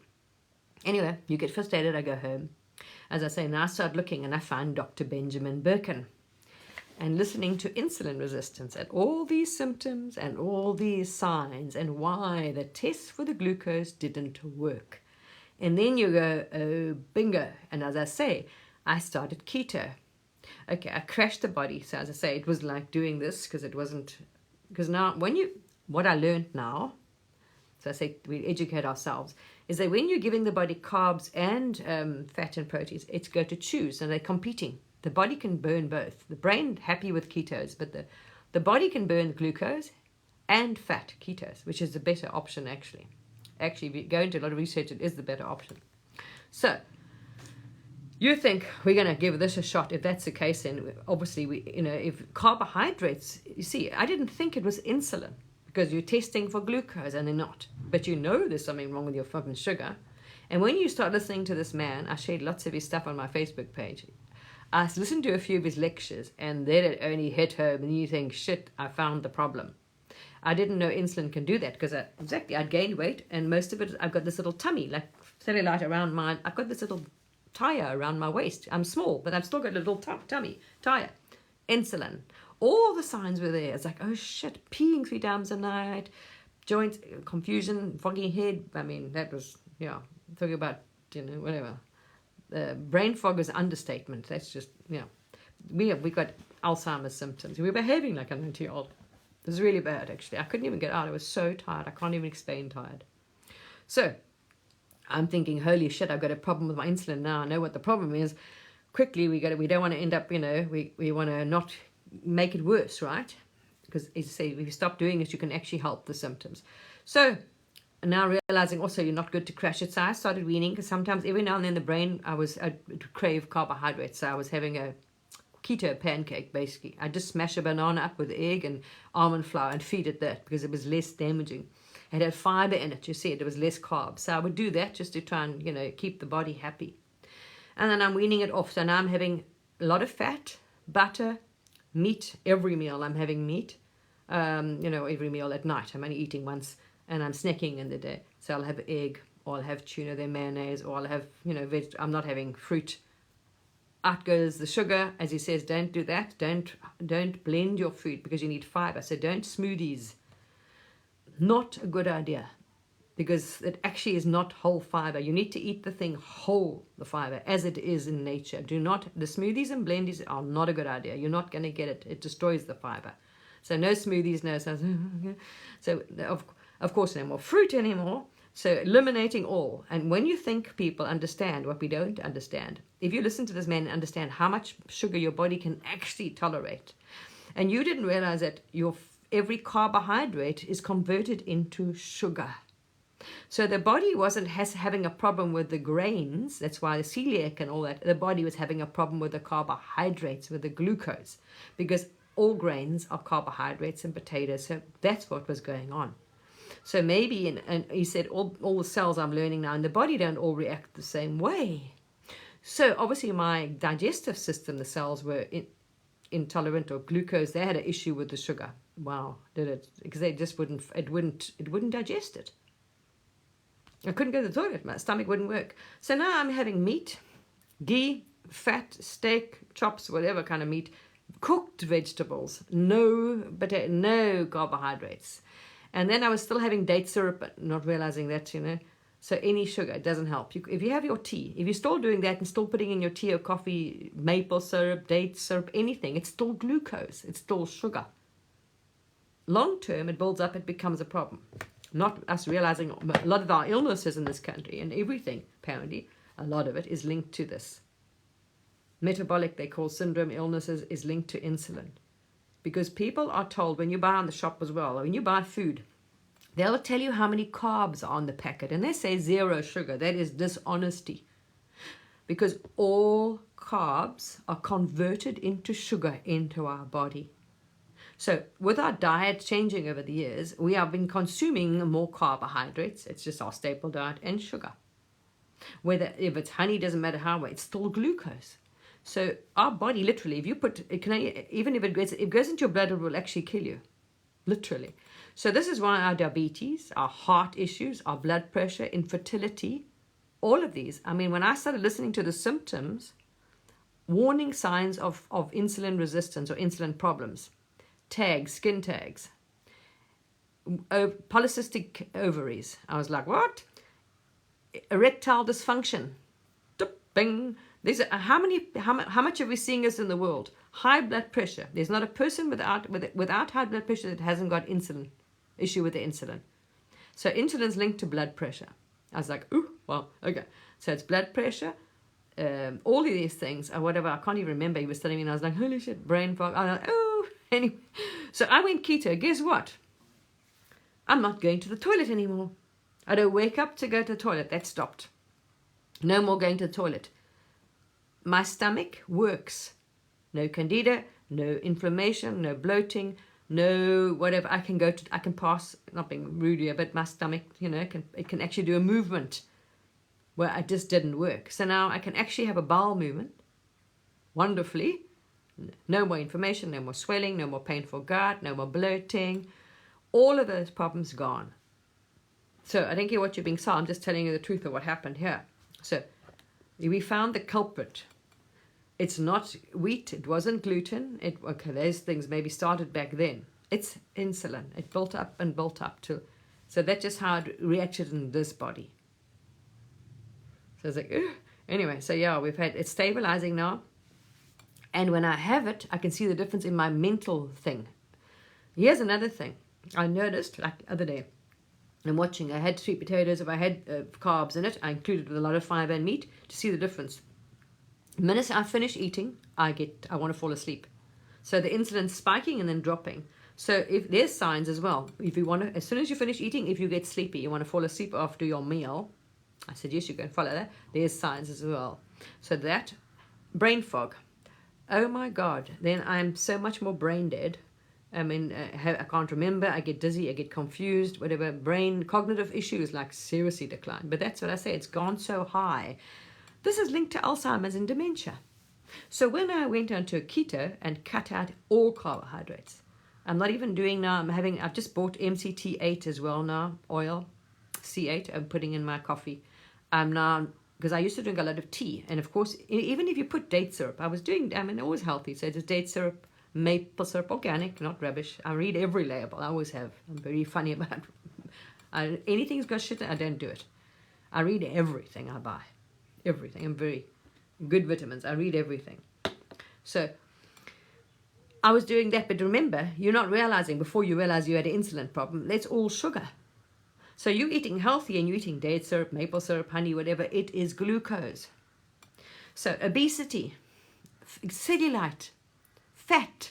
Speaker 1: Anyway, you get first aided. I go home. As I say, now I start looking, and I find Dr. Benjamin Birkin, and listening to insulin resistance and all these symptoms and all these signs and why the tests for the glucose didn't work. And then you go, oh, bingo. And as I say, I started keto. Okay, I crashed the body. So as I say, it was like doing this because now what I learned now, so I say we educate ourselves, is that when you're giving the body carbs and fat and proteins, it's going to choose, and they're competing. The body can burn both. The brain happy with ketos, but the body can burn glucose and fat, ketos, which is the better option actually. Actually, if you go into a lot of research, it is the better option. So you think we're going to give this a shot. If that's the case, then obviously if carbohydrates, you see, I didn't think it was insulin because you're testing for glucose and they're not. But you know there's something wrong with your fucking sugar. And when you start listening to this man, I shared lots of his stuff on my Facebook page. I listened to a few of his lectures, and then it only hit home, and you think, shit, I found the problem. I didn't know insulin can do that, because I'd gained weight, and most of it, I've got this little tummy, like cellulite around I've got this little tire around my waist. I'm small, but I've still got a little tummy, tire. Insulin. All the signs were there. It's like, oh shit, peeing 3 times a night, joint confusion, foggy head. I mean, that was, talking about, whatever. Brain fog is understatement. That's just, we got Alzheimer's symptoms. We were behaving like a 90-year-old. It was really bad, actually. I couldn't even get out. I was so tired. I can't even explain tired. So I'm thinking, holy shit, I've got a problem with my insulin now. I know what the problem is. Quickly, we don't want to end up, we want to not make it worse, right? Because, as I say, if you stop doing it, you can actually help the symptoms. So now realizing also you're not good to crash it. So I started weaning, because sometimes every now and then the brain, I'd crave carbohydrates. So I was having a keto pancake, basically. I just smash a banana up with egg and almond flour and feed it that, because it was less damaging. It had fiber in it, you see, it was less carbs. So I would do that just to try and, keep the body happy. And then I'm weaning it off. So now I'm having a lot of fat, butter, meat. Every meal I'm having meat. Every meal at night. I'm only eating once. And I'm snacking in the day. So I'll have egg, or I'll have tuna, then mayonnaise, or I'll have, I'm not having fruit. out goes the sugar. As he says, don't do that. Don't blend your food because you need fiber. So don't smoothies. Not a good idea, because it actually is not whole fiber. You need to eat the thing whole, the fiber, as it is in nature. The smoothies and blendies are not a good idea. You're not going to get it. It destroys the fiber. So no smoothies, no. So of course, no more fruit anymore. So eliminating all. And when you think people understand what we don't understand, if you listen to this man and understand how much sugar your body can actually tolerate, and you didn't realize that every carbohydrate is converted into sugar. So the body wasn't having a problem with the grains. That's why the celiac and all that. The body was having a problem with the carbohydrates, with the glucose, because all grains are carbohydrates and potatoes. So that's what was going on. So maybe, and he said, all the cells I'm learning now in the body don't all react the same way. So obviously my digestive system, the cells were intolerant of glucose. They had an issue with the sugar. Wow, did it? Because they just it wouldn't digest it. I couldn't go to the toilet. My stomach wouldn't work. So now I'm having meat, ghee, fat, steak, chops, whatever kind of meat, cooked vegetables, no carbohydrates. And then I was still having date syrup, but not realizing that, So any sugar, it doesn't help. If you have your tea, if you're still doing that and still putting in your tea or coffee, maple syrup, date syrup, anything, it's still glucose. It's still sugar. Long term, it builds up, it becomes a problem. Not us realizing a lot of our illnesses in this country and everything, apparently, a lot of it is linked to this. Metabolic, they call syndrome illnesses, is linked to insulin. Because people are told, when you buy on the shop as well, or when you buy food, they'll tell you how many carbs are on the packet, and they say 0 sugar. That is dishonesty. Because all carbs are converted into sugar into our body. So with our diet changing over the years, we have been consuming more carbohydrates. It's just our staple diet, and sugar. If it's honey, doesn't matter how, it's still glucose. So our body, literally, if you even if it goes into your blood, it will actually kill you. Literally. So this is why our diabetes, our heart issues, our blood pressure, infertility, all of these. I mean, when I started listening to the symptoms, warning signs of insulin resistance or insulin problems, tags, skin tags, polycystic ovaries. I was like, what? Erectile dysfunction. Bing. How much are we seeing this in the world? High blood pressure. There's not a person without high blood pressure that hasn't got issue with the insulin. So insulin's linked to blood pressure. I was like, ooh, well, okay. So it's blood pressure, all of these things, or whatever. I can't even remember. He was telling me, and I was like, holy shit, brain fog. I was like, oh, anyway. So I went keto. Guess what? I'm not going to the toilet anymore. I don't wake up to go to the toilet. That stopped. No more going to the toilet. My stomach works. No candida, no inflammation, no bloating, no whatever. I can pass, not being rude here, but my stomach, it can actually do a movement where I just didn't work. So now I can actually have a bowel movement wonderfully. No more inflammation, no more swelling, no more painful gut, no more bloating. All of those problems gone. So I don't care what you're being said. I'm just telling you the truth of what happened here. So we found the culprit. It's not wheat. It wasn't gluten. Those things maybe started back then. It's insulin. It built up and built up to. So that's just how it reacted in this body. So it's like, ugh. Anyway, so yeah, it's stabilizing now. And when I have it, I can see the difference in my mental thing. Here's another thing. I noticed, like the other day, I'm watching, I had sweet potatoes. If I had carbs in it, I included with a lot of fiber and meat to see the difference. The minute I finish eating, I want to fall asleep. So the insulin's spiking and then dropping. So if there's signs as well, if you want to, as soon as you finish eating, if you get sleepy, you want to fall asleep after your meal, I suggest you go and follow that. There's signs as well. So that, brain fog. Oh my God, then I'm so much more brain dead. I mean, I can't remember, I get dizzy, I get confused, whatever. Brain, cognitive issues like seriously decline. But that's what I say, it's gone so high. This is linked to Alzheimer's and dementia. So when I went onto a keto and cut out all carbohydrates, I'm not even doing now, I've just bought MCT8 as well now, oil, C8, I'm putting in my coffee. I'm now because I used to drink a lot of tea. And of course, even if you put date syrup, always healthy. So it's date syrup, maple syrup, organic, not rubbish. I read every label. I always have. I'm very funny about anything's got shit, I don't do it. I read everything I buy. Everything. I'm very good vitamins. I read everything. So I was doing that, but remember, you're not realizing before you realize you had an insulin problem, that's all sugar. So you're eating healthy and you're eating date syrup, maple syrup, honey, whatever, it is glucose. So obesity, cellulite, fat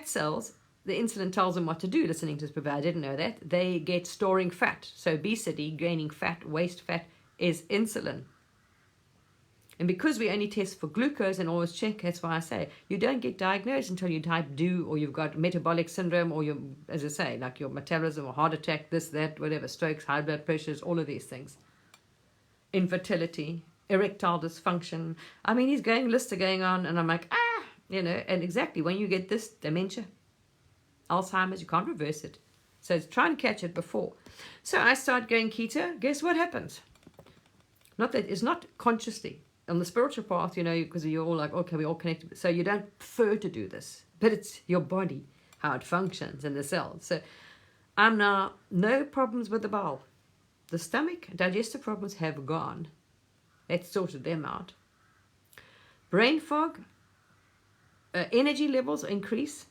Speaker 1: cells, the insulin tells them what to do, listening to this provider, I didn't know that. They get storing fat. So obesity, gaining fat, waste fat, is insulin. And because we only test for glucose and always check, that's why I say you don't get diagnosed until you type 2 or you've got metabolic syndrome or you, as I say, like your metabolism or heart attack, this, that, whatever, strokes, high blood pressures, all of these things. Infertility, erectile dysfunction. I mean, he's going, lists are going on, and I'm like, and exactly when you get this, dementia, Alzheimer's, you can't reverse it. So it's trying to catch it before. So I start going keto. Guess what happens? Not that it's not consciously. On the spiritual path, because you're all like, okay, we're all connected. So you don't prefer to do this, but it's your body, how it functions and the cells. So I'm now, no problems with the bowel. The stomach, digestive problems have gone. That sorted them out. Brain fog, energy levels increase.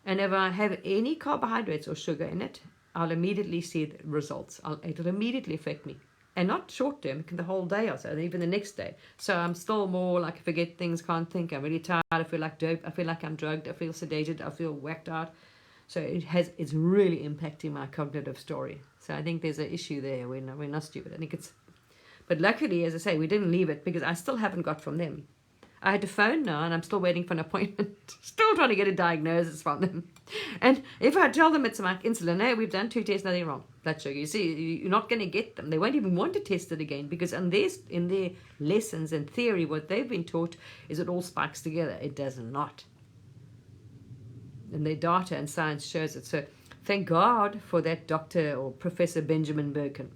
Speaker 1: And if I have any carbohydrates or sugar in it, I'll immediately see the results. It'll immediately affect me. And not short term, the whole day or so, even the next day. So I'm still more like, I forget things, can't think, I'm really tired, I feel like dope, I feel like I'm drugged, I feel sedated, I feel whacked out. So it's really impacting my cognitive story. So I think there's an issue there. We're not stupid. I think but luckily, as I say, we didn't leave it because I still haven't got from them. I had to phone now and I'm still waiting for an appointment. Still trying to get a diagnosis from them. And if I tell them it's like insulin, hey, we've done 2 tests, nothing wrong. Blood sugar. You see, you're not going to get them. They won't even want to test it again because in their lessons and theory, what they've been taught is it all spikes together. It does not. And their data and science shows it. So thank God for that Dr. or Professor Benjamin Birkin.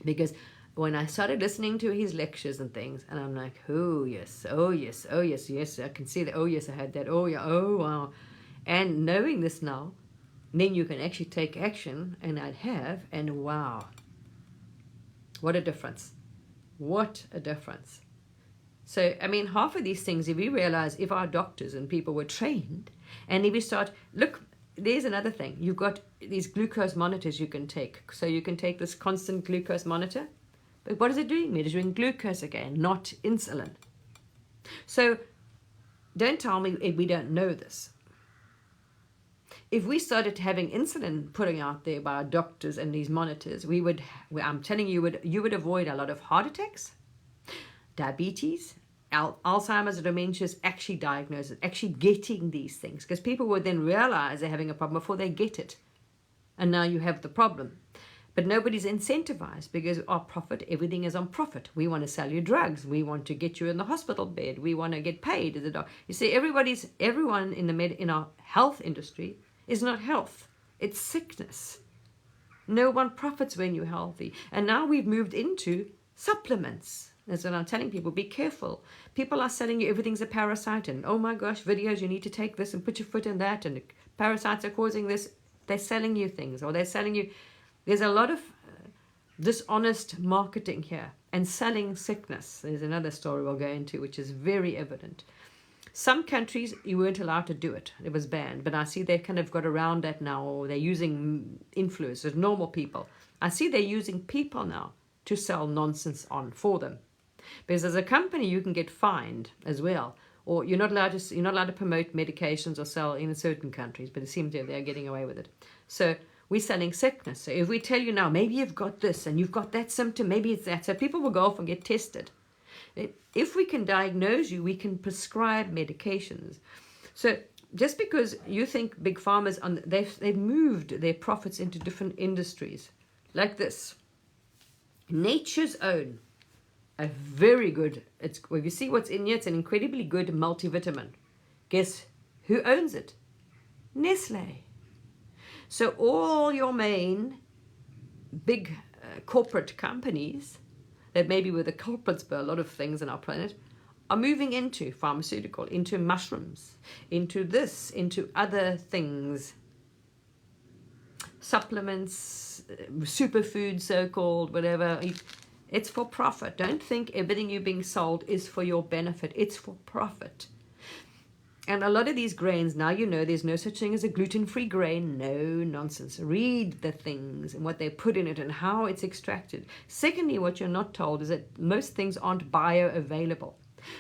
Speaker 1: Because when I started listening to his lectures and things, and I'm like, oh yes, oh yes, oh yes, yes, I can see that, oh yes, I had that, oh yeah, oh wow. And knowing this now, then you can actually take action, and I'd have, and wow. What a difference. What a difference. So, I mean, half of these things, if we realize, if our doctors and people were trained, and if we start, look, there's another thing. You've got these glucose monitors you can take. So you can take this constant glucose monitor. But what is it doing? Measuring glucose again, not insulin. So don't tell me we don't know this. If we started having insulin putting out there by our doctors and these monitors, I'm telling you, you would avoid a lot of heart attacks, diabetes, Alzheimer's or dementia is actually diagnosed, actually getting these things. Because people would then realize they're having a problem before they get it. And now you have the problem. But nobody's incentivized because our profit, everything is on profit. We want to sell you drugs. We want to get you in the hospital bed. We want to get paid. You see, everyone in our health industry is not health. It's sickness. No one profits when you're healthy. And now we've moved into supplements. That's what I'm telling people. Be careful. People are selling you everything's a parasite. And oh my gosh, videos, you need to take this and put your foot in that. And parasites are causing this. They're selling you things. Or they're selling you... There's a lot of dishonest marketing here and selling sickness. There's another story we'll go into, which is very evident. Some countries, you weren't allowed to do it. It was banned. But I see they kind of got around that now, or they're using influencers, normal people. I see they're using people now to sell nonsense on for them. Because as a company, you can get fined as well. Or you're not allowed to promote medications or sell in certain countries, but it seems that they're getting away with it. So we're selling sickness. So if we tell you now, maybe you've got this and you've got that symptom, maybe it's that. So people will go off and get tested. If we can diagnose you, we can prescribe medications. So just because you think big pharma's they've moved their profits into different industries, like this. Nature's Own, a very good. If you see what's in here, it's an incredibly good multivitamin. Guess who owns it? Nestle. So all your main big corporate companies, that maybe were the culprits for a lot of things on our planet, are moving into pharmaceutical, into mushrooms, into this, into other things, supplements, superfoods, so-called, whatever. It's for profit. Don't think everything you're being sold is for your benefit. It's for profit. And a lot of these grains, now you know there's no such thing as a gluten-free grain. No nonsense. Read the things and what they put in it and how it's extracted. Secondly, what you're not told is that most things aren't bioavailable.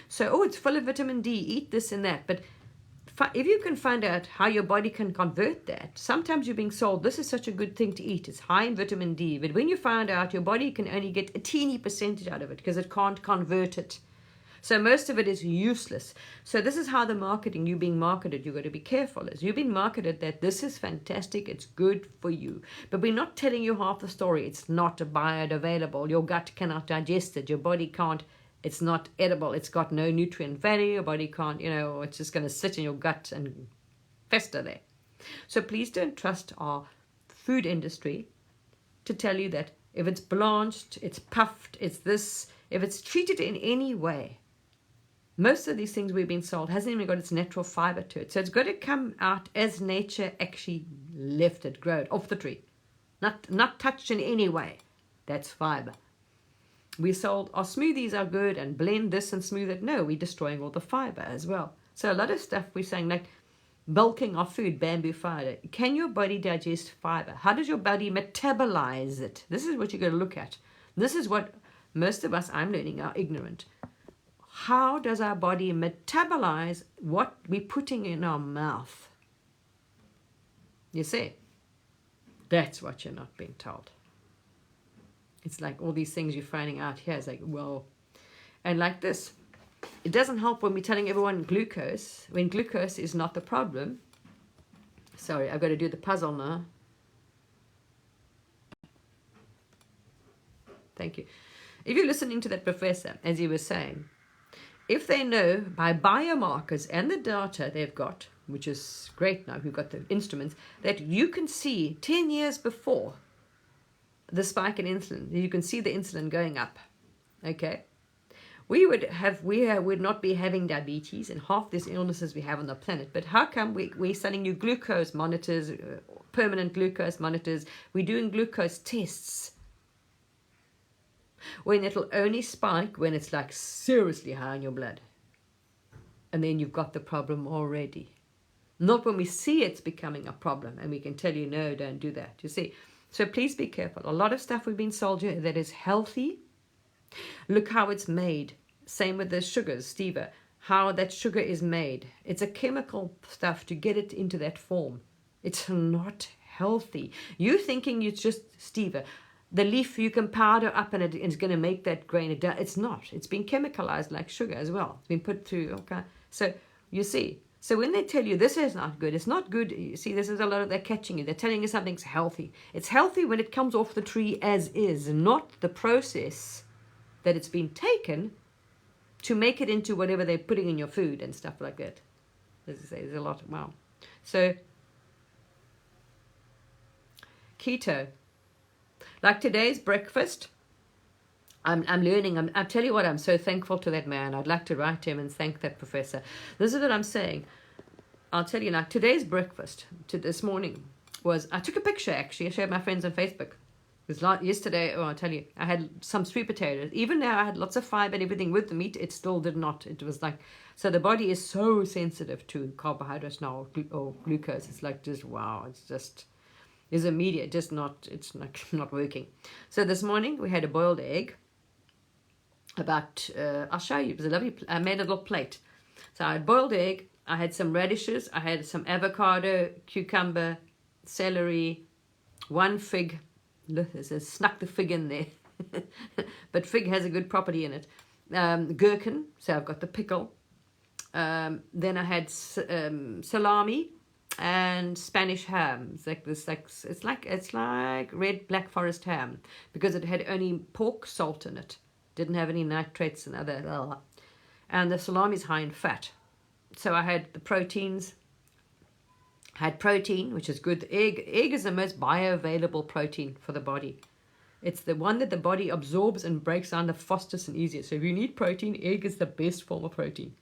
Speaker 1: So, oh, it's full of vitamin D, eat this and that. But if you can find out how your body can convert that, sometimes you're being sold, this is such a good thing to eat. It's high in vitamin D. But when you find out your body can only get a teeny percentage out of it because it can't convert it. So most of it is useless. So this is how the marketing, you're being marketed, you've got to be careful. As you're being marketed that this is fantastic, it's good for you. But we're not telling you half the story. It's not biodegradable. Your gut cannot digest it. Your body can't. It's not edible. It's got no nutrient value. Your body can't, it's just going to sit in your gut and fester there. So please don't trust our food industry to tell you that if it's blanched, it's puffed, it's this, if it's treated in any way. Most of these things we've been sold hasn't even got its natural fiber to it. So it's got to come out as nature actually left it, grow it off the tree. Not touched in any way. That's fiber. We sold our smoothies are good and blend this and smooth it. No, we're destroying all the fiber as well. So a lot of stuff we're saying like bulking our food, bamboo fiber. Can your body digest fiber? How does your body metabolize it? This is what you're going to look at. This is what most of us, I'm learning, are ignorant. How does our body metabolize what we're putting in our mouth? You see, that's what you're not being told. It's like all these things you're finding out here. It's like, well, and like this, it doesn't help when we're telling everyone glucose, when glucose is not the problem. Sorry, I've got to do the puzzle now. Thank you. If you're listening to that professor, as he was saying, if they know by biomarkers and the data they've got, which is great now, we've got the instruments, that you can see 10 years before the spike in insulin, you can see the insulin going up, okay? We would not be having diabetes and half these illnesses we have on the planet, but how come we're selling you glucose monitors, permanent glucose monitors, we're doing glucose tests, when it'll only spike when it's like seriously high in your blood. And then you've got the problem already. Not when we see it's becoming a problem and we can tell you, no, don't do that. You see? So please be careful. A lot of stuff we've been sold here that is healthy. Look how it's made. Same with the sugars, stevia. How that sugar is made. It's a chemical stuff to get it into that form. It's not healthy. You thinking it's just stevia. The leaf you can powder up and it's going to make that grain. It's not. It's been chemicalized like sugar as well. It's been put through. Okay. So you see. So when they tell you this is not good, it's not good. You see, this is a lot of they're catching you. They're telling you something's healthy. It's healthy when it comes off the tree as is, not the process that it's been taken to make it into whatever they're putting in your food and stuff like that. As I say, there's a lot. Wow. So keto. Like today's breakfast, I'm learning. I tell you what, I'm so thankful to that man. I'd like to write to him and thank that professor. This is what I'm saying. I'll tell you now, today's breakfast this morning was, I took a picture actually. I showed my friends on Facebook. It was like yesterday, I'll tell you, I had some sweet potatoes. Even though I had lots of fiber and everything with the meat, it still did not. It was like, so the body is so sensitive to carbohydrates now or glucose. It's like just, wow, it's just... is immediate, just not, it's not working. So this morning we had a boiled egg. I'll show you, it was a lovely, I made a little plate. So I had boiled egg, I had some radishes, I had some avocado, cucumber, celery, one fig. Look, it snuck the fig in there. But fig has a good property in it. Gherkin, so I've got the pickle. Then I had salami and Spanish ham. It's like this, it's like red Black Forest ham because it had only pork salt in it. Didn't have any nitrates and other. And the salami is high in fat. So I had the proteins. Had protein, which is good. Egg is the most bioavailable protein for the body. It's the one that the body absorbs and breaks down the fastest and easiest. So if you need protein, egg is the best form of protein.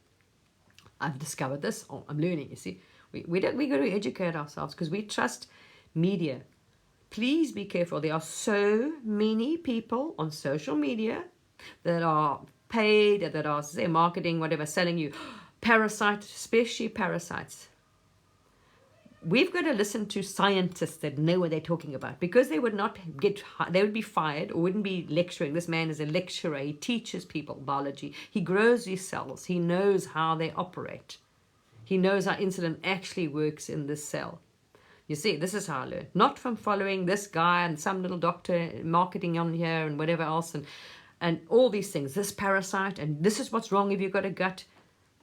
Speaker 1: I've discovered this. Oh, I'm learning, you see. We got to educate ourselves because we trust media. Please be careful. There are so many people on social media that are paid, that are, say, marketing, whatever, selling you parasites, especially parasites. We've got to listen to scientists that know what they're talking about, because they would not they would be fired or wouldn't be lecturing. This man is a lecturer. He teaches people biology. He grows these cells. He knows how they operate. He knows how insulin actually works in this cell. You see, this is how I learned. Not from following this guy and some little doctor marketing on here and whatever else and all these things. This parasite and this is what's wrong if you've got a gut.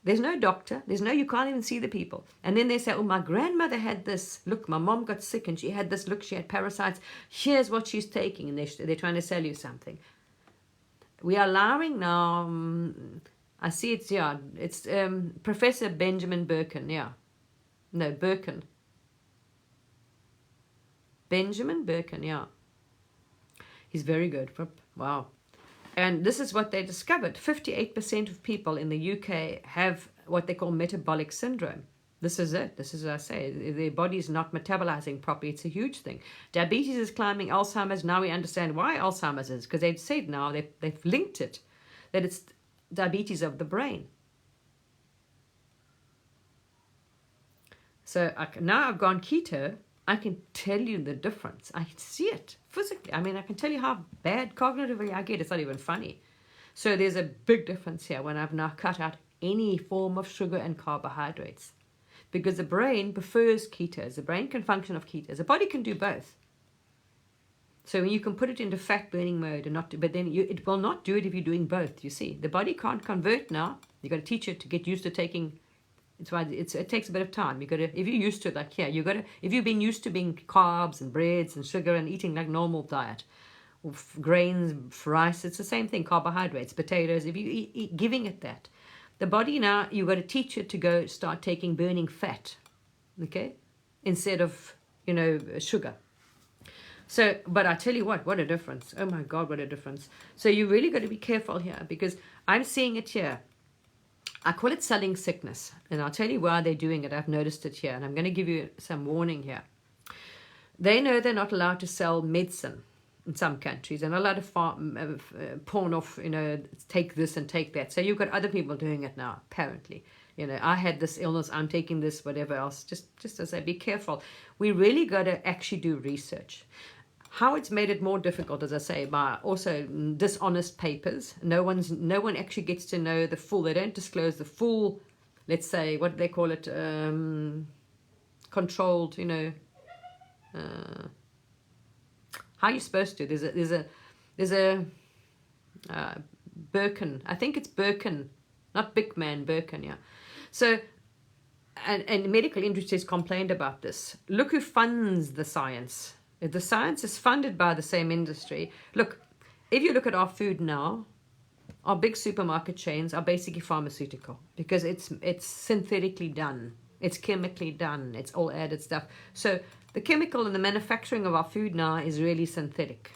Speaker 1: There's no doctor. You can't even see the people. And then they say, oh, my grandmother had this. Look, my mom got sick and she had this. Look, she had parasites. Here's what she's taking. And they're trying to sell you something. We are allowing now, I see it's, yeah, it's Professor Benjamin Birkin, yeah. No, Birkin. Benjamin Birkin, yeah. He's very good. Wow. And this is what they discovered. 58% of people in the UK have what they call metabolic syndrome. This is it. This is what I say. Their body's not metabolizing properly. It's a huge thing. Diabetes is climbing. Alzheimer's. Now we understand why Alzheimer's is. Because they've said now, they've linked it, that it's diabetes of the brain. So now I've gone keto. I can tell you the difference. I can see it physically. I mean, I can tell you how bad cognitively I get. It's not even funny. So there's a big difference here when I've now cut out any form of sugar and carbohydrates. Because the brain prefers ketos. The brain can function off ketos. The body can do both. So you can put it into fat burning mode and not, but then it will not do it if you're doing both, you see. The body can't convert now. You've got to teach it to get used to taking. It's why it takes a bit of time. You got to, if you're used to it, like here, you got to, if you've been used to being carbs and breads and sugar and eating like normal diet, or grains, rice, it's the same thing. Carbohydrates, potatoes. If you eat giving it that, the body now you got to teach it to go start taking burning fat, okay, instead of sugar. So, but I tell you what a difference. Oh my God, what a difference. So you really got to be careful here because I'm seeing it here. I call it selling sickness, and I'll tell you why they're doing it. I've noticed it here, and I'm going to give you some warning here. They know they're not allowed to sell medicine in some countries, and a lot of pawn off, take this and take that. So you've got other people doing it now, apparently. I had this illness, I'm taking this, whatever else. Just as I be careful. We really got to actually do research. How it's made it more difficult, as I say, by also dishonest papers. No one actually gets to know the full. They don't disclose the full. Let's say, what do they call it? Controlled. How are you supposed to? There's a Birkin. I think it's Birkin, not Big Man, Birkin. Yeah. So. And medical industries complained about this. Look who funds the science. The science is funded by the same industry. Look, if you look at our food now, our big supermarket chains are basically pharmaceutical because it's synthetically done. It's chemically done. It's all added stuff. So the chemical and the manufacturing of our food now is really synthetic.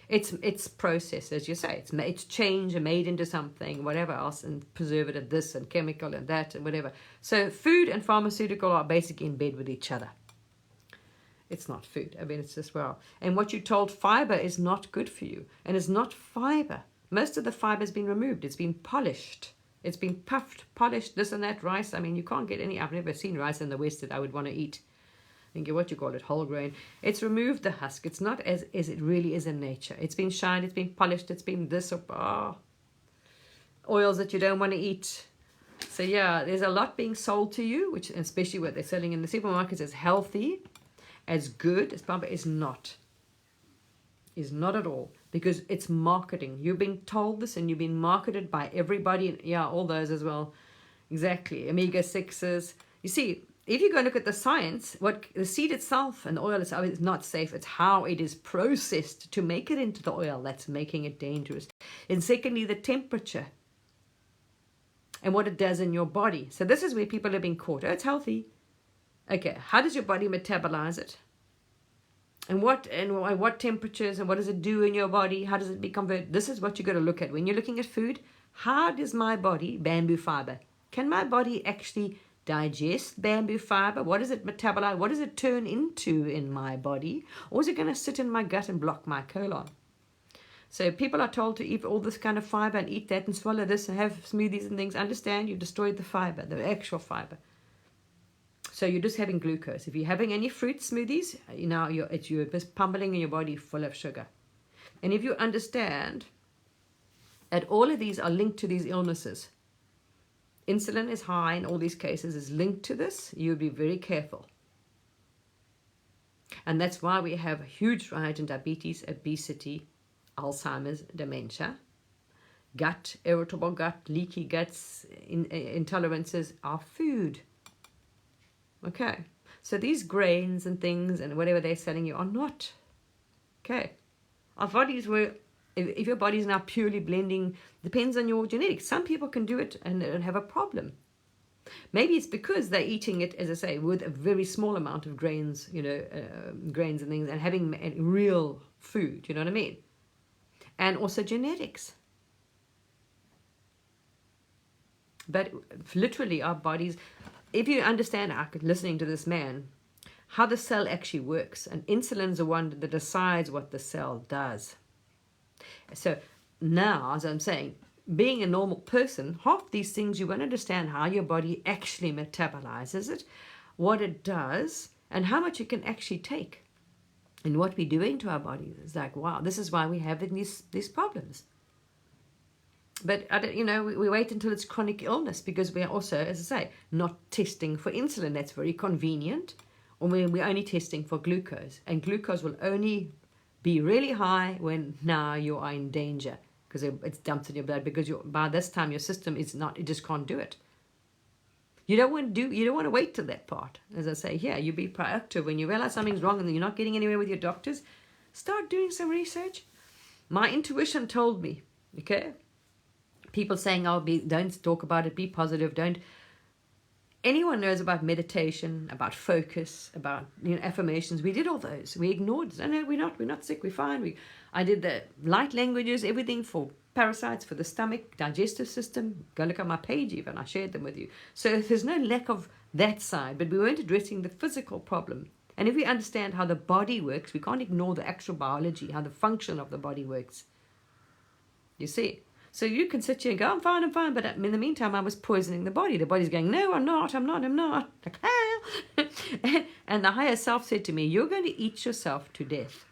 Speaker 1: It's processed, as you say. It's changed and made into something, whatever else, and preservative this and chemical and that and whatever. So food and pharmaceutical are basically in bed with each other. It's not food. I mean, it's just, well. And what you're told, fiber is not good for you. And it's not fiber. Most of the fiber has been removed. It's been polished. It's been puffed, polished, this and that. Rice, I mean, you can't get any. I've never seen rice in the West that I would want to eat. Think of what you call it, whole grain. It's removed the husk. It's not as it really is in nature. It's been shined, it's been polished, it's been this or oils that you don't want to eat. So yeah, there's a lot being sold to you, which especially what they're selling in the supermarkets is healthy, as good as pampa is not. Is not at all. Because it's marketing. You've been told this and you've been marketed by everybody. Yeah, all those as well. Exactly. Omega-6s. You see, if you go look at the science, what the seed itself and the oil itself is not safe. It's how it is processed to make it into the oil that's making it dangerous. And secondly, the temperature and what it does in your body. So this is where people are being caught. Oh, it's healthy. Okay, how does your body metabolize it? And what temperatures and what does it do in your body? How does it be converted? This is what you got to look at when you're looking at food. How does my body, bamboo fiber, can my body actually digest bamboo fiber? What does it metabolize? What does it turn into in my body? Or is it going to sit in my gut and block my colon? So people are told to eat all this kind of fiber and eat that and swallow this and have smoothies and things. Understand, you've destroyed the fiber, the actual fiber. So you're just having glucose. If you're having any fruit smoothies, you're just pummeling in your body full of sugar. And if you understand that all of these are linked to these illnesses, insulin is high in all these cases, is linked to this, you'll be very careful. And that's why we have a huge rise in diabetes, obesity, Alzheimer's, dementia, gut, irritable gut, leaky guts, intolerances are food. Okay, so these grains and things and whatever they're selling you are not. Okay, our bodies were, if your body's now purely blending, depends on your genetics. Some people can do it and don't have a problem. Maybe it's because they're eating it, as I say, with a very small amount of grains, grains and things, and having real food, you know what I mean? And also genetics. But literally our bodies, if you understand, listening to this man, how the cell actually works, and insulin's the one that decides what the cell does. So now, as I'm saying, being a normal person, half these things you won't understand how your body actually metabolizes it, what it does, and how much it can actually take. And what we're doing to our bodies is like, wow, this is why we're having these problems. But, we wait until it's chronic illness because we are also, as I say, not testing for insulin. That's very convenient. Or we're only testing for glucose. And glucose will only be really high when now you are in danger because it's dumped in your blood, because by this time your system is not, it just can't do it. You don't want to wait till that part. As I say here, you be proactive. When you realize something's wrong and you're not getting anywhere with your doctors, start doing some research. My intuition told me, okay? People saying, don't talk about it, be positive, don't. Anyone knows about meditation, about focus, about affirmations. We did all those. We ignored it. No, we're not sick, we're fine. I did the light languages, everything for parasites, for the stomach, digestive system. Go look at my page even, I shared them with you. So there's no lack of that side, but we weren't addressing the physical problem. And if we understand how the body works, we can't ignore the actual biology, how the function of the body works. You see? So you can sit here and go, I'm fine, but in the meantime, I was poisoning the body. The body's going, no, I'm not. Like, and the higher self said to me, you're going to eat yourself to death.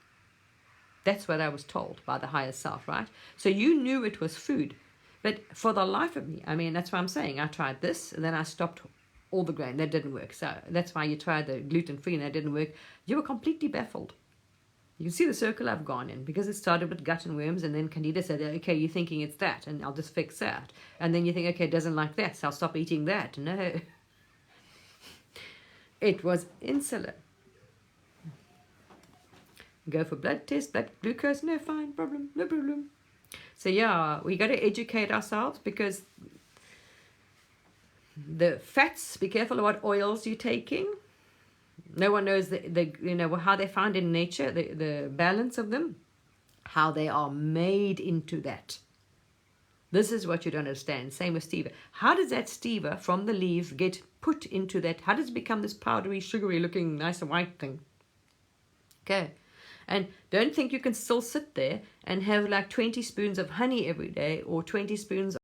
Speaker 1: That's what I was told by the higher self, right? So you knew it was food. But for the life of me, that's why I'm saying I tried this, and then I stopped all the grain. That didn't work. So that's why you tried the gluten-free, and that didn't work. You were completely baffled. You can see the circle I've gone in, because it started with gut and worms, and then Candida said, okay, you're thinking it's that, and I'll just fix that. And then you think, okay, it doesn't like that, so I'll stop eating that. No. It was insulin. Go for blood test, blood glucose, no, fine, problem, no problem. So yeah, we got to educate ourselves, because the fats, be careful of what oils you're taking. No one knows how they found in nature, the balance of them, how they are made into that. This is what you don't understand. Same with stevia. How does that stevia from the leaves get put into that? How does it become this powdery, sugary looking, nice and white thing? Okay. And don't think you can still sit there and have like 20 spoons of honey every day, or 20 spoons